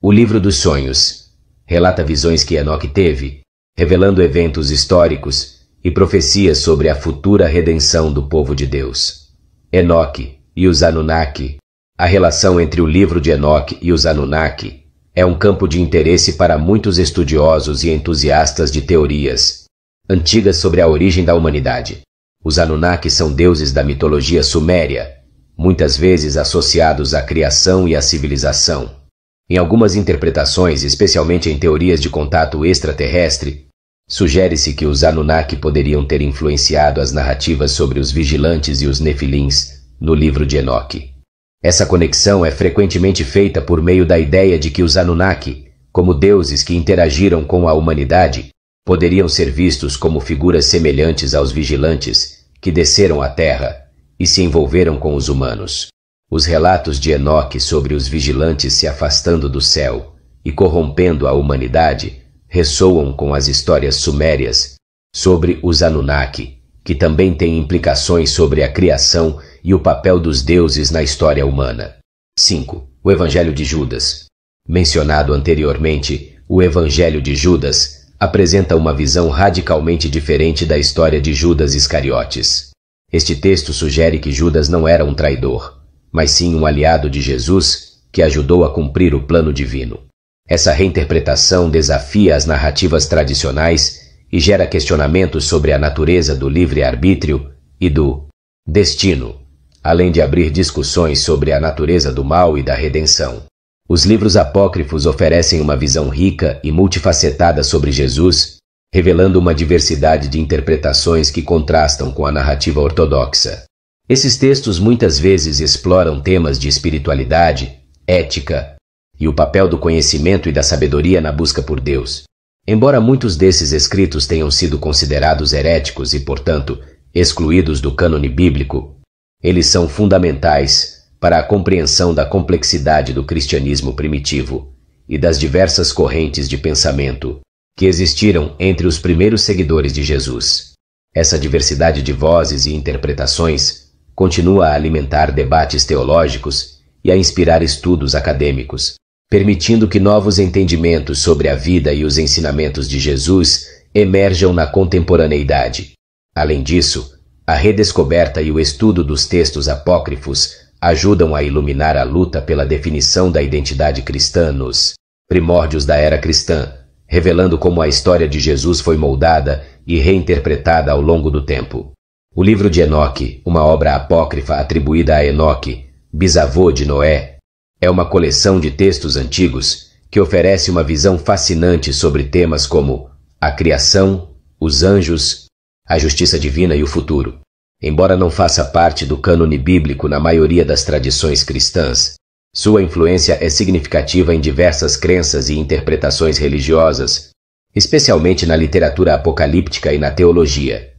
O livro dos sonhos relata visões que Enoque teve, revelando eventos históricos e profecias sobre a futura redenção do povo de Deus. Enoque e os Anunnaki. A relação entre o livro de Enoque e os Anunnaki é um campo de interesse para muitos estudiosos e entusiastas de teorias antigas sobre a origem da humanidade. Os Anunnaki são deuses da mitologia suméria, muitas vezes associados à criação e à civilização. Em algumas interpretações, especialmente em teorias de contato extraterrestre, sugere-se que os Anunnaki poderiam ter influenciado as narrativas sobre os vigilantes e os nefilins no livro de Enoque. Essa conexão é frequentemente feita por meio da ideia de que os Anunnaki, como deuses que interagiram com a humanidade, poderiam ser vistos como figuras semelhantes aos vigilantes que desceram à Terra e se envolveram com os humanos. Os relatos de Enoque sobre os vigilantes se afastando do céu e corrompendo a humanidade ressoam com as histórias sumérias sobre os Anunnaki, que também têm implicações sobre a criação e o papel dos deuses na história humana. 5. O Evangelho de Judas. Mencionado anteriormente, o Evangelho de Judas apresenta uma visão radicalmente diferente da história de Judas Iscariotes. Este texto sugere que Judas não era um traidor, mas sim um aliado de Jesus que ajudou a cumprir o plano divino. Essa reinterpretação desafia as narrativas tradicionais e gera questionamentos sobre a natureza do livre-arbítrio e do destino, além de abrir discussões sobre a natureza do mal e da redenção. Os livros apócrifos oferecem uma visão rica e multifacetada sobre Jesus, revelando uma diversidade de interpretações que contrastam com a narrativa ortodoxa. Esses textos muitas vezes exploram temas de espiritualidade, ética e o papel do conhecimento e da sabedoria na busca por Deus. Embora muitos desses escritos tenham sido considerados heréticos e, portanto, excluídos do cânone bíblico, eles são fundamentais para a compreensão da complexidade do cristianismo primitivo e das diversas correntes de pensamento que existiram entre os primeiros seguidores de Jesus. Essa diversidade de vozes e interpretações continua a alimentar debates teológicos e a inspirar estudos acadêmicos, permitindo que novos entendimentos sobre a vida e os ensinamentos de Jesus emerjam na contemporaneidade. Além disso, a redescoberta e o estudo dos textos apócrifos ajudam a iluminar a luta pela definição da identidade cristã nos primórdios da era cristã, revelando como a história de Jesus foi moldada e reinterpretada ao longo do tempo. O livro de Enoque, uma obra apócrifa atribuída a Enoque, bisavô de Noé, é uma coleção de textos antigos que oferece uma visão fascinante sobre temas como a criação, os anjos, a justiça divina e o futuro. Embora não faça parte do cânone bíblico na maioria das tradições cristãs, sua influência é significativa em diversas crenças e interpretações religiosas, especialmente na literatura apocalíptica e na teologia.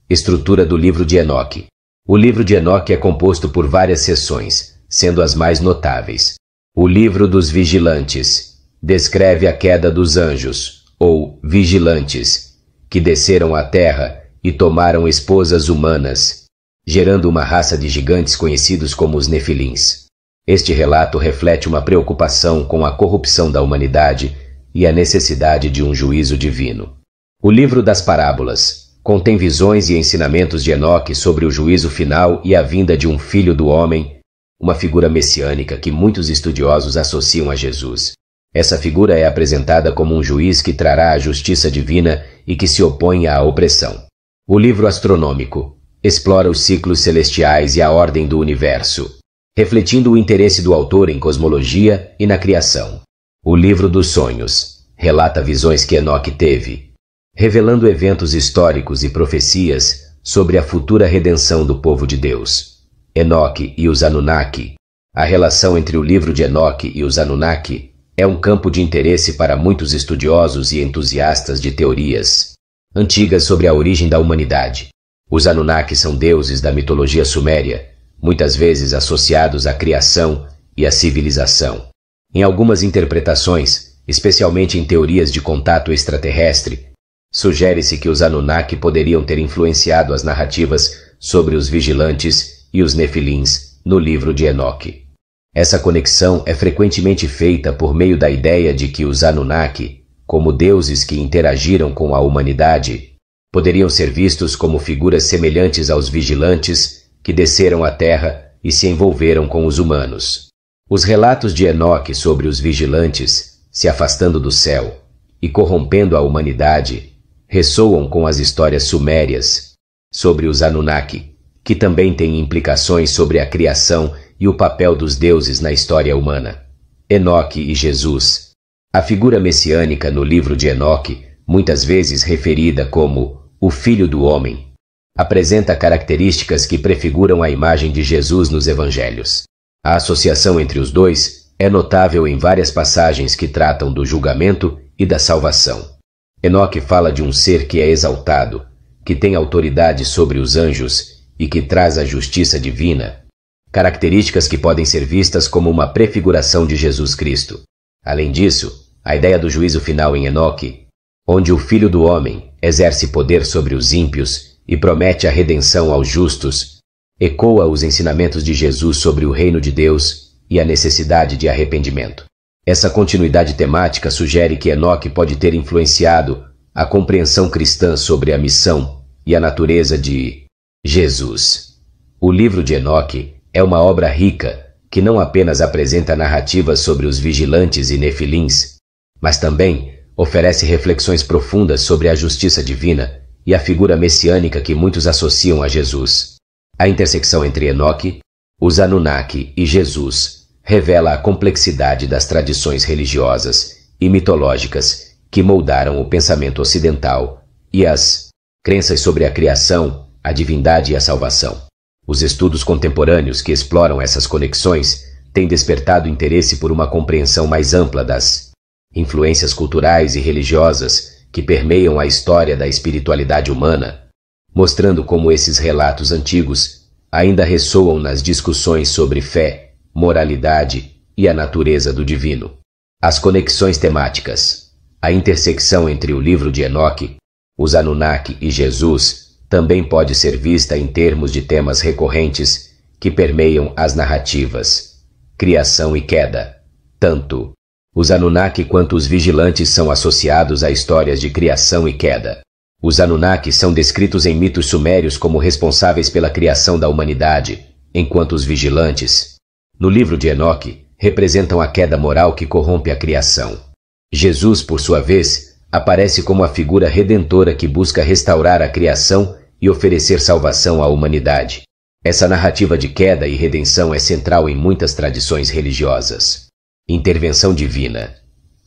Estrutura do livro de Enoque. O livro de Enoque é composto por várias seções, sendo as mais notáveis. O livro dos vigilantes descreve a queda dos anjos, ou vigilantes, que desceram à terra e tomaram esposas humanas, gerando uma raça de gigantes conhecidos como os nefilins. Este relato reflete uma preocupação com a corrupção da humanidade e a necessidade de um juízo divino. O livro das parábolas contém visões e ensinamentos de Enoque sobre o juízo final e a vinda de um filho do homem, uma figura messiânica que muitos estudiosos associam a Jesus. Essa figura é apresentada como um juiz que trará a justiça divina e que se opõe à opressão. O livro astronômico explora os ciclos celestiais e a ordem do universo, refletindo o interesse do autor em cosmologia e na criação. O livro dos sonhos relata visões que Enoque teve, revelando eventos históricos e profecias sobre a futura redenção do povo de Deus. Enoque e os Anunnaki. A relação entre o livro de Enoque e os Anunnaki é um campo de interesse para muitos estudiosos e entusiastas de teorias antigas sobre a origem da humanidade. Os Anunnaki são deuses da mitologia suméria, muitas vezes associados à criação e à civilização. Em algumas interpretações, especialmente em teorias de contato extraterrestre, sugere-se que os Anunnaki poderiam ter influenciado as narrativas sobre os vigilantes e os nefilins no livro de Enoque. Essa conexão é frequentemente feita por meio da ideia de que os Anunnaki, como deuses que interagiram com a humanidade, poderiam ser vistos como figuras semelhantes aos vigilantes que desceram à Terra e se envolveram com os humanos. Os relatos de Enoque sobre os vigilantes se afastando do céu e corrompendo a humanidade ressoam com as histórias sumérias sobre os Anunnaki, que também têm implicações sobre a criação e o papel dos deuses na história humana. Enoque e Jesus. A figura messiânica no livro de Enoque, muitas vezes referida como o Filho do Homem, apresenta características que prefiguram a imagem de Jesus nos evangelhos. A associação entre os dois é notável em várias passagens que tratam do julgamento e da salvação. Enoque fala de um ser que é exaltado, que tem autoridade sobre os anjos e que traz a justiça divina, características que podem ser vistas como uma prefiguração de Jesus Cristo. Além disso, a ideia do juízo final em Enoque, onde o Filho do Homem exerce poder sobre os ímpios e promete a redenção aos justos, ecoa os ensinamentos de Jesus sobre o reino de Deus e a necessidade de arrependimento. Essa continuidade temática sugere que Enoque pode ter influenciado a compreensão cristã sobre a missão e a natureza de Jesus. O livro de Enoque é uma obra rica que não apenas apresenta narrativas sobre os vigilantes e nefilins, mas também oferece reflexões profundas sobre a justiça divina e a figura messiânica que muitos associam a Jesus. A intersecção entre Enoque, os Anunnaki e Jesus revela a complexidade das tradições religiosas e mitológicas que moldaram o pensamento ocidental e as crenças sobre a criação, a divindade e a salvação. Os estudos contemporâneos que exploram essas conexões têm despertado interesse por uma compreensão mais ampla das influências culturais e religiosas que permeiam a história da espiritualidade humana, mostrando como esses relatos antigos ainda ressoam nas discussões sobre fé, moralidade e a natureza do divino. As conexões temáticas. A intersecção entre o livro de Enoque, os Anunnaki e Jesus também pode ser vista em termos de temas recorrentes que permeiam as narrativas, criação e queda. Tanto os Anunnaki quanto os vigilantes são associados a histórias de criação e queda. Os Anunnaki são descritos em mitos sumérios como responsáveis pela criação da humanidade, enquanto os vigilantes, no livro de Enoque, representam a queda moral que corrompe a criação. Jesus, por sua vez, aparece como a figura redentora que busca restaurar a criação e oferecer salvação à humanidade. Essa narrativa de queda e redenção é central em muitas tradições religiosas. Intervenção divina.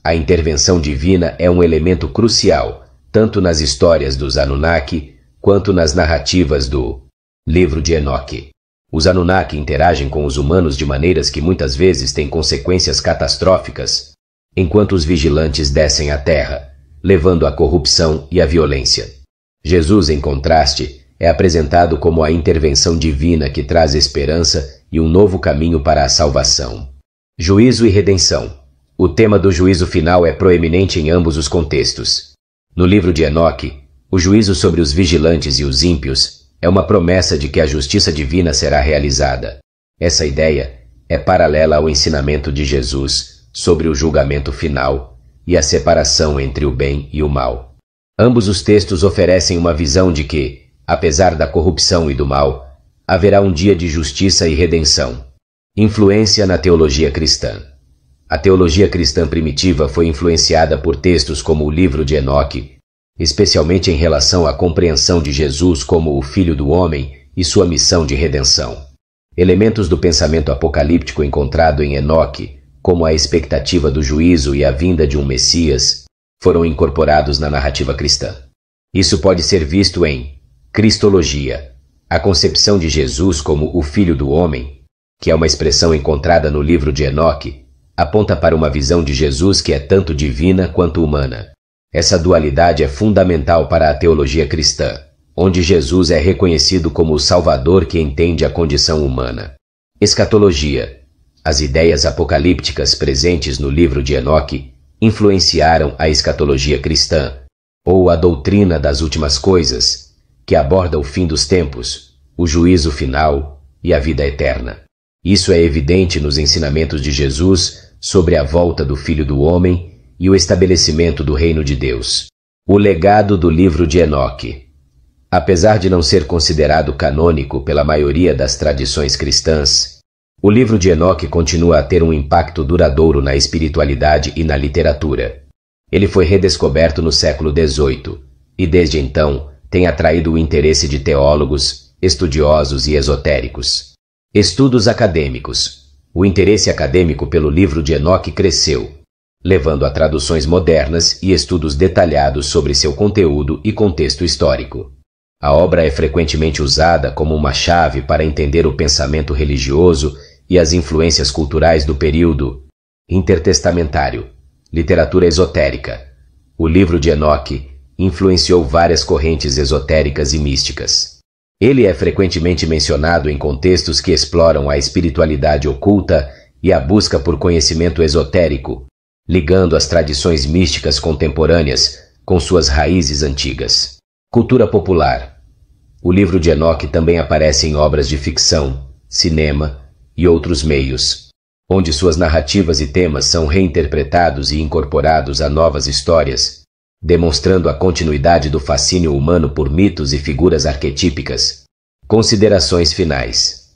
A intervenção divina é um elemento crucial, tanto nas histórias dos Anunnaki, quanto nas narrativas do livro de Enoque. Os Anunnaki interagem com os humanos de maneiras que muitas vezes têm consequências catastróficas, enquanto os vigilantes descem à terra, levando à corrupção e à violência. Jesus, em contraste, é apresentado como a intervenção divina que traz esperança e um novo caminho para a salvação. Juízo e redenção. O tema do juízo final é proeminente em ambos os contextos. No livro de Enoque, o juízo sobre os vigilantes e os ímpios é uma promessa de que a justiça divina será realizada. Essa ideia é paralela ao ensinamento de Jesus sobre o julgamento final e a separação entre o bem e o mal. Ambos os textos oferecem uma visão de que, apesar da corrupção e do mal, haverá um dia de justiça e redenção. Influência na teologia cristã. A teologia cristã primitiva foi influenciada por textos como o livro de Enoque, especialmente em relação à compreensão de Jesus como o Filho do Homem e sua missão de redenção. Elementos do pensamento apocalíptico encontrado em Enoque, como a expectativa do juízo e a vinda de um Messias, foram incorporados na narrativa cristã. Isso pode ser visto em Cristologia, a concepção de Jesus como o Filho do Homem, que é uma expressão encontrada no livro de Enoque, aponta para uma visão de Jesus que é tanto divina quanto humana. Essa dualidade é fundamental para a teologia cristã, onde Jesus é reconhecido como o Salvador que entende a condição humana. Escatologia. As ideias apocalípticas presentes no livro de Enoque influenciaram a escatologia cristã, ou a doutrina das últimas coisas, que aborda o fim dos tempos, o juízo final e a vida eterna. Isso é evidente nos ensinamentos de Jesus sobre a volta do Filho do Homem e o estabelecimento do reino de Deus. O legado do livro de Enoque. Apesar de não ser considerado canônico pela maioria das tradições cristãs, o livro de Enoque continua a ter um impacto duradouro na espiritualidade e na literatura. Ele foi redescoberto no século XVIII e, desde então, tem atraído o interesse de teólogos, estudiosos e esotéricos. Estudos acadêmicos. O interesse acadêmico pelo livro de Enoque cresceu, levando a traduções modernas e estudos detalhados sobre seu conteúdo e contexto histórico. A obra é frequentemente usada como uma chave para entender o pensamento religioso e as influências culturais do período intertestamentário. Literatura esotérica. O livro de Enoque influenciou várias correntes esotéricas e místicas. Ele é frequentemente mencionado em contextos que exploram a espiritualidade oculta e a busca por conhecimento esotérico, ligando as tradições místicas contemporâneas com suas raízes antigas. Cultura popular. O livro de Enoque também aparece em obras de ficção, cinema e outros meios, onde suas narrativas e temas são reinterpretados e incorporados a novas histórias, demonstrando a continuidade do fascínio humano por mitos e figuras arquetípicas. Considerações finais.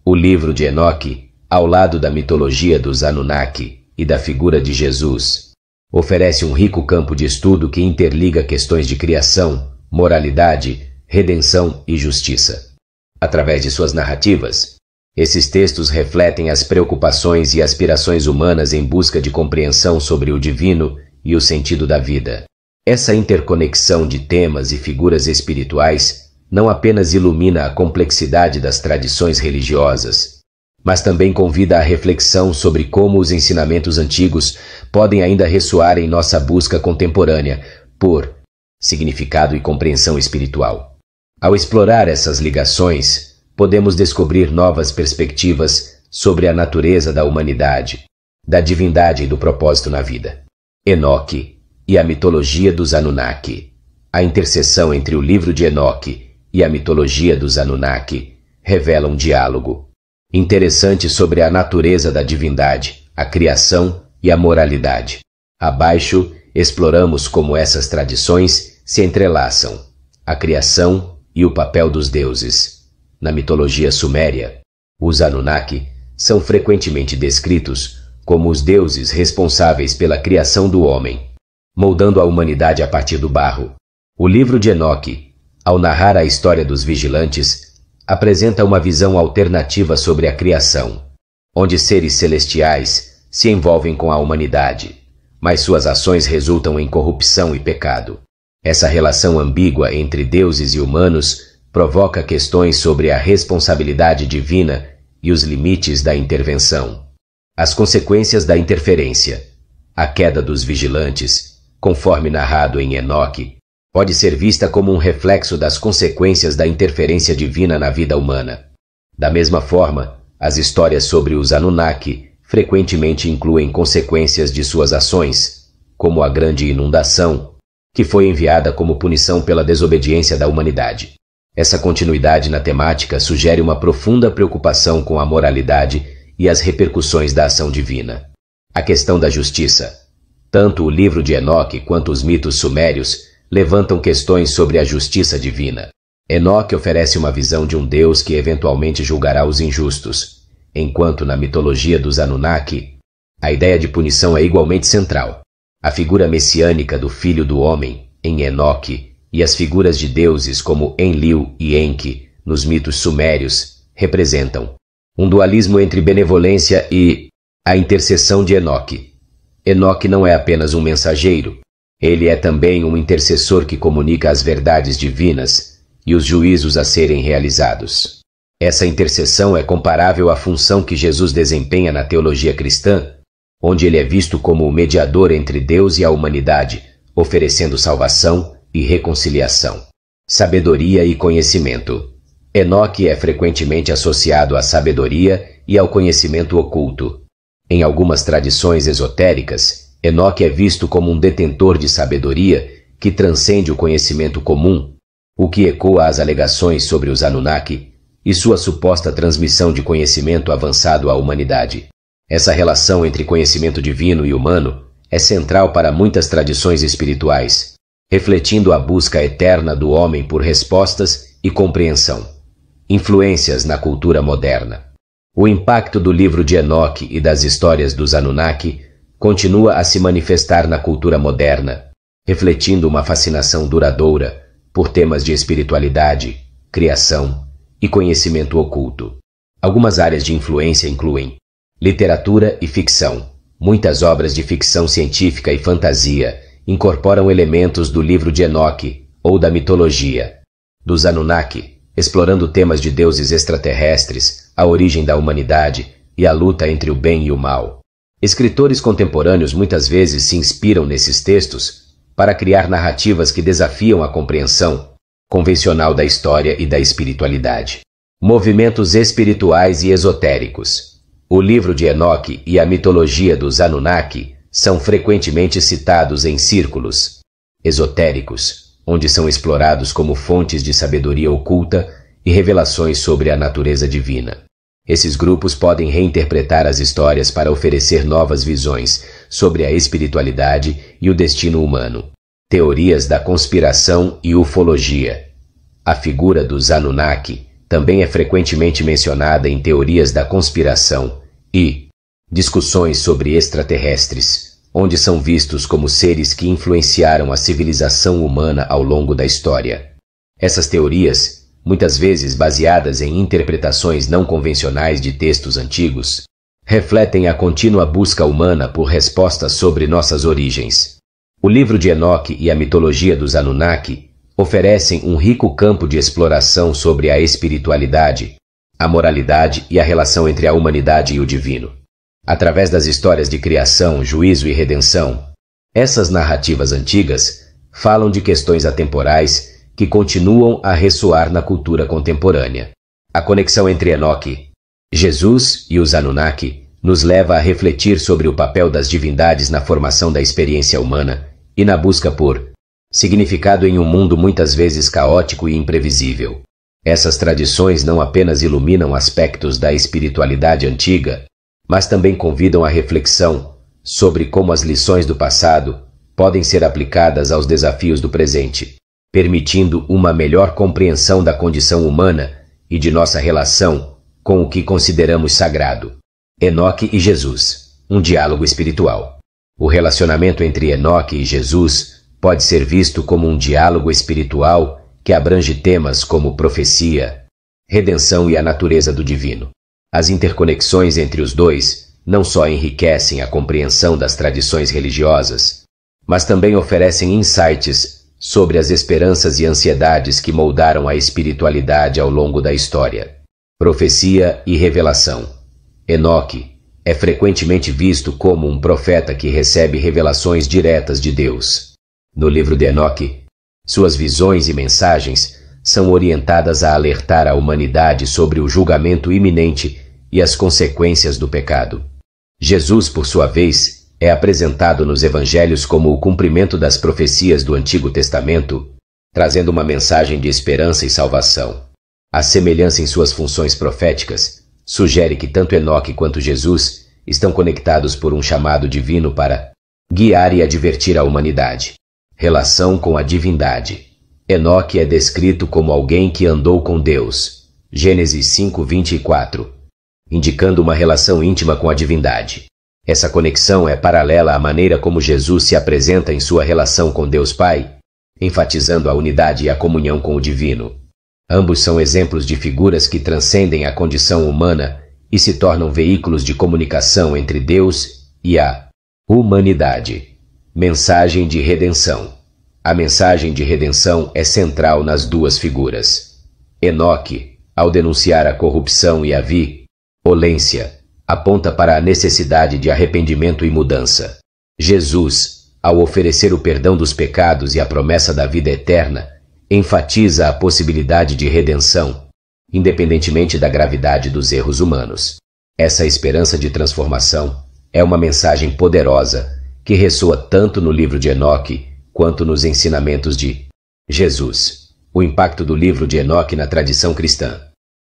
O livro de Enoque, ao lado da mitologia dos Anunnaki e da figura de Jesus, oferece um rico campo de estudo que interliga questões de criação, moralidade, redenção e justiça. Através de suas narrativas, esses textos refletem as preocupações e aspirações humanas em busca de compreensão sobre o divino e o sentido da vida. Essa interconexão de temas e figuras espirituais não apenas ilumina a complexidade das tradições religiosas, mas também convida à reflexão sobre como os ensinamentos antigos podem ainda ressoar em nossa busca contemporânea por significado e compreensão espiritual. Ao explorar essas ligações, podemos descobrir novas perspectivas sobre a natureza da humanidade, da divindade e do propósito na vida. Enoque e a mitologia dos Anunnaki. A interseção entre o livro de Enoque e a mitologia dos Anunnaki revela um diálogo interessante sobre a natureza da divindade, a criação e a moralidade. Abaixo, exploramos como essas tradições se entrelaçam, a criação e o papel dos deuses. Na mitologia suméria, os Anunnaki são frequentemente descritos como os deuses responsáveis pela criação do homem, moldando a humanidade a partir do barro. O livro de Enoque, ao narrar a história dos vigilantes, apresenta uma visão alternativa sobre a criação, onde seres celestiais se envolvem com a humanidade, mas suas ações resultam em corrupção e pecado. Essa relação ambígua entre deuses e humanos provoca questões sobre a responsabilidade divina e os limites da intervenção. As consequências da interferência. A queda dos vigilantes, conforme narrado em Enoque, pode ser vista como um reflexo das consequências da interferência divina na vida humana. Da mesma forma, as histórias sobre os Anunnaki frequentemente incluem consequências de suas ações, como a grande inundação, que foi enviada como punição pela desobediência da humanidade. Essa continuidade na temática sugere uma profunda preocupação com a moralidade e as repercussões da ação divina. A questão da justiça. Tanto o livro de Enoque quanto os mitos sumérios levantam questões sobre a justiça divina. Enoque oferece uma visão de um Deus que eventualmente julgará os injustos, enquanto na mitologia dos Anunnaki, a ideia de punição é igualmente central. A figura messiânica do Filho do Homem, em Enoque, e as figuras de deuses como Enlil e Enki, nos mitos sumérios, representam um dualismo entre benevolência e a intercessão de Enoque. Enoque não é apenas um mensageiro, ele é também um intercessor que comunica as verdades divinas e os juízos a serem realizados. Essa intercessão é comparável à função que Jesus desempenha na teologia cristã, onde ele é visto como o mediador entre Deus e a humanidade, oferecendo salvação e reconciliação. Sabedoria e conhecimento. Enoque é frequentemente associado à sabedoria e ao conhecimento oculto. Em algumas tradições esotéricas, Enoque é visto como um detentor de sabedoria que transcende o conhecimento comum, o que ecoa as alegações sobre os Anunnaki e sua suposta transmissão de conhecimento avançado à humanidade. Essa relação entre conhecimento divino e humano é central para muitas tradições espirituais, refletindo a busca eterna do homem por respostas e compreensão. Influências na cultura moderna. O impacto do livro de Enoque e das histórias dos Anunnaki continua a se manifestar na cultura moderna, refletindo uma fascinação duradoura por temas de espiritualidade, criação e conhecimento oculto. Algumas áreas de influência incluem literatura e ficção. Muitas obras de ficção científica e fantasia incorporam elementos do livro de Enoque ou da mitologia dos Anunnaki, explorando temas de deuses extraterrestres, a origem da humanidade e a luta entre o bem e o mal. Escritores contemporâneos muitas vezes se inspiram nesses textos para criar narrativas que desafiam a compreensão convencional da história e da espiritualidade. Movimentos espirituais e esotéricos. O livro de Enoque e a mitologia dos Anunnaki são frequentemente citados em círculos esotéricos, onde são explorados como fontes de sabedoria oculta e revelações sobre a natureza divina. Esses grupos podem reinterpretar as histórias para oferecer novas visões sobre a espiritualidade e o destino humano. Teorias da conspiração e ufologia. A figura dos Anunnaki também é frequentemente mencionada em teorias da conspiração e discussões sobre extraterrestres, onde são vistos como seres que influenciaram a civilização humana ao longo da história. Essas teorias, muitas vezes baseadas em interpretações não convencionais de textos antigos, refletem a contínua busca humana por respostas sobre nossas origens. O livro de Enoque e a mitologia dos Anunnaki oferecem um rico campo de exploração sobre a espiritualidade, a moralidade e a relação entre a humanidade e o divino. Através das histórias de criação, juízo e redenção, essas narrativas antigas falam de questões atemporais que continuam a ressoar na cultura contemporânea. A conexão entre Enoque, Jesus e os Anunnaki nos leva a refletir sobre o papel das divindades na formação da experiência humana e na busca por significado em um mundo muitas vezes caótico e imprevisível. Essas tradições não apenas iluminam aspectos da espiritualidade antiga, mas também convidam à reflexão sobre como as lições do passado podem ser aplicadas aos desafios do presente, permitindo uma melhor compreensão da condição humana e de nossa relação com o que consideramos sagrado. Enoque e Jesus, um diálogo espiritual. O relacionamento entre Enoque e Jesus pode ser visto como um diálogo espiritual que abrange temas como profecia, redenção e a natureza do divino. As interconexões entre os dois não só enriquecem a compreensão das tradições religiosas, mas também oferecem insights sobre as esperanças e ansiedades que moldaram a espiritualidade ao longo da história. Profecia e revelação. Enoque é frequentemente visto como um profeta que recebe revelações diretas de Deus. No livro de Enoque, suas visões e mensagens são orientadas a alertar a humanidade sobre o julgamento iminente e as consequências do pecado. Jesus, por sua vez, é apresentado nos evangelhos como o cumprimento das profecias do Antigo Testamento, trazendo uma mensagem de esperança e salvação. A semelhança em suas funções proféticas sugere que tanto Enoque quanto Jesus estão conectados por um chamado divino para guiar e advertir a humanidade. Relação com a divindade. Enoque é descrito como alguém que andou com Deus, Gênesis 5:24, indicando uma relação íntima com a divindade. Essa conexão é paralela à maneira como Jesus se apresenta em sua relação com Deus Pai, enfatizando a unidade e a comunhão com o divino. Ambos são exemplos de figuras que transcendem a condição humana e se tornam veículos de comunicação entre Deus e a humanidade. Mensagem de redenção. A mensagem de redenção é central nas duas figuras. Enoque, ao denunciar a corrupção e a violência, aponta para a necessidade de arrependimento e mudança. Jesus, ao oferecer o perdão dos pecados e a promessa da vida eterna, enfatiza a possibilidade de redenção, independentemente da gravidade dos erros humanos. Essa esperança de transformação é uma mensagem poderosa que ressoa tanto no livro de Enoque quanto nos ensinamentos de Jesus. O impacto do livro de Enoque na tradição cristã.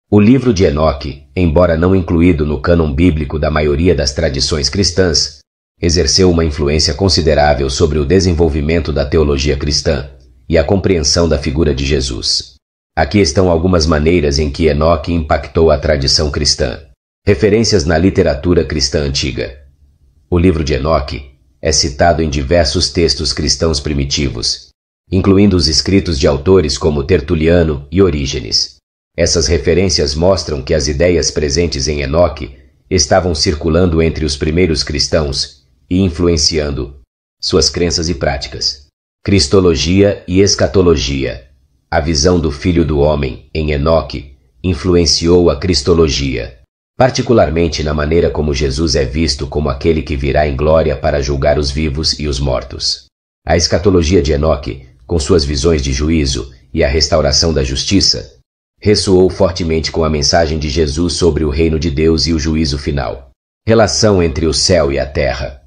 O livro de Enoque, embora não incluído no cânon bíblico da maioria das tradições cristãs, Exerceu uma influência considerável sobre o desenvolvimento da teologia cristã e a compreensão da figura de Jesus. Aqui estão algumas maneiras em que Enoque impactou a tradição cristã. Referências na literatura cristã antiga. O livro de Enoque é citado em diversos textos cristãos primitivos, incluindo os escritos de autores como Tertuliano e Orígenes. Essas referências mostram que as ideias presentes em Enoque estavam circulando entre os primeiros cristãos e influenciando suas crenças e práticas. Cristologia e escatologia. A visão do Filho do Homem em Enoque influenciou a cristologia, particularmente na maneira como Jesus é visto como aquele que virá em glória para julgar os vivos e os mortos. A escatologia de Enoque, com suas visões de juízo e a restauração da justiça, ressoou fortemente com a mensagem de Jesus sobre o reino de Deus e o juízo final. Relação entre o céu e a terra.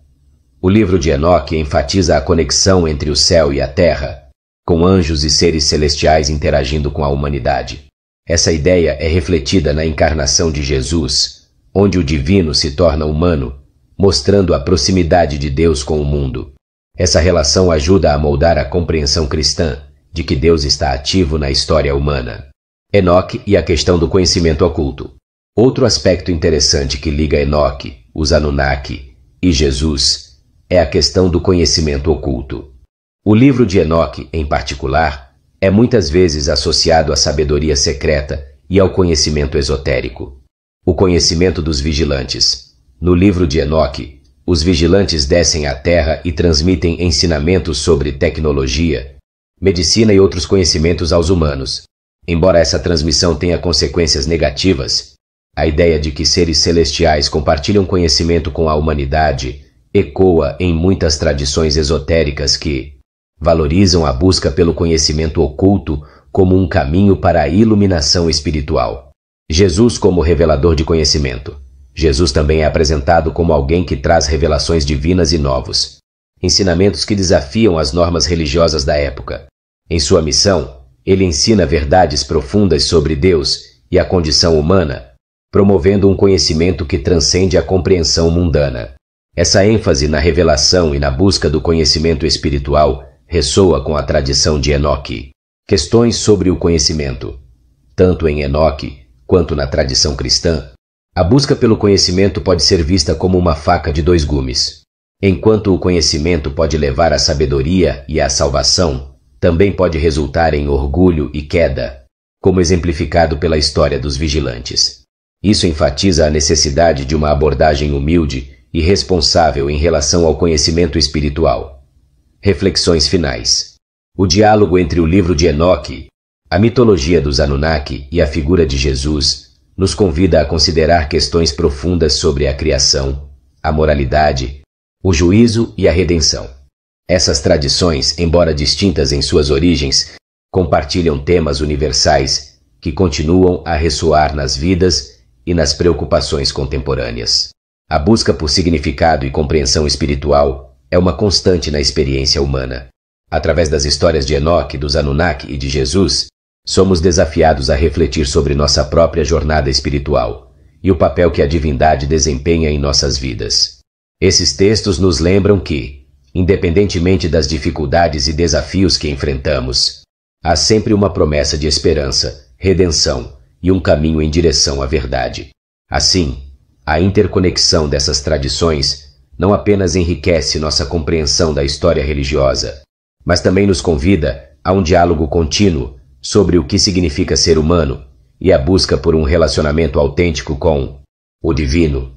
O livro de Enoque enfatiza a conexão entre o céu e a terra, com anjos e seres celestiais interagindo com a humanidade. Essa ideia é refletida na encarnação de Jesus, onde o divino se torna humano, mostrando a proximidade de Deus com o mundo. Essa relação ajuda a moldar a compreensão cristã de que Deus está ativo na história humana. Enoque e a questão do conhecimento oculto. Outro aspecto interessante que liga Enoque, os Anunnaki e Jesus é a questão do conhecimento oculto. O livro de Enoque, em particular, é muitas vezes associado à sabedoria secreta e ao conhecimento esotérico. O conhecimento dos vigilantes. No livro de Enoque, os vigilantes descem à Terra e transmitem ensinamentos sobre tecnologia, medicina e outros conhecimentos aos humanos. Embora essa transmissão tenha consequências negativas, a ideia de que seres celestiais compartilham conhecimento com a humanidade ecoa em muitas tradições esotéricas que valorizam a busca pelo conhecimento oculto como um caminho para a iluminação espiritual. Jesus como revelador de conhecimento. Jesus também é apresentado como alguém que traz revelações divinas e novos ensinamentos que desafiam as normas religiosas da época. Em sua missão, ele ensina verdades profundas sobre Deus e a condição humana, promovendo um conhecimento que transcende a compreensão mundana. Essa ênfase na revelação e na busca do conhecimento espiritual ressoa com a tradição de Enoque. Questões sobre o conhecimento. Tanto em Enoque quanto na tradição cristã, a busca pelo conhecimento pode ser vista como uma faca de dois gumes. Enquanto o conhecimento pode levar à sabedoria e à salvação, também pode resultar em orgulho e queda, como exemplificado pela história dos vigilantes. Isso enfatiza a necessidade de uma abordagem humilde e responsável em relação ao conhecimento espiritual. Reflexões finais. O diálogo entre o livro de Enoque, a mitologia dos Anunnaki e a figura de Jesus nos convida a considerar questões profundas sobre a criação, a moralidade, o juízo e a redenção. Essas tradições, embora distintas em suas origens, compartilham temas universais que continuam a ressoar nas vidas e nas preocupações contemporâneas. A busca por significado e compreensão espiritual é uma constante na experiência humana. Através das histórias de Enoque, dos Anunnaki e de Jesus, somos desafiados a refletir sobre nossa própria jornada espiritual e o papel que a divindade desempenha em nossas vidas. Esses textos nos lembram que, independentemente das dificuldades e desafios que enfrentamos, há sempre uma promessa de esperança, redenção e um caminho em direção à verdade. Assim, a interconexão dessas tradições não apenas enriquece nossa compreensão da história religiosa, mas também nos convida a um diálogo contínuo sobre o que significa ser humano e a busca por um relacionamento autêntico com o divino.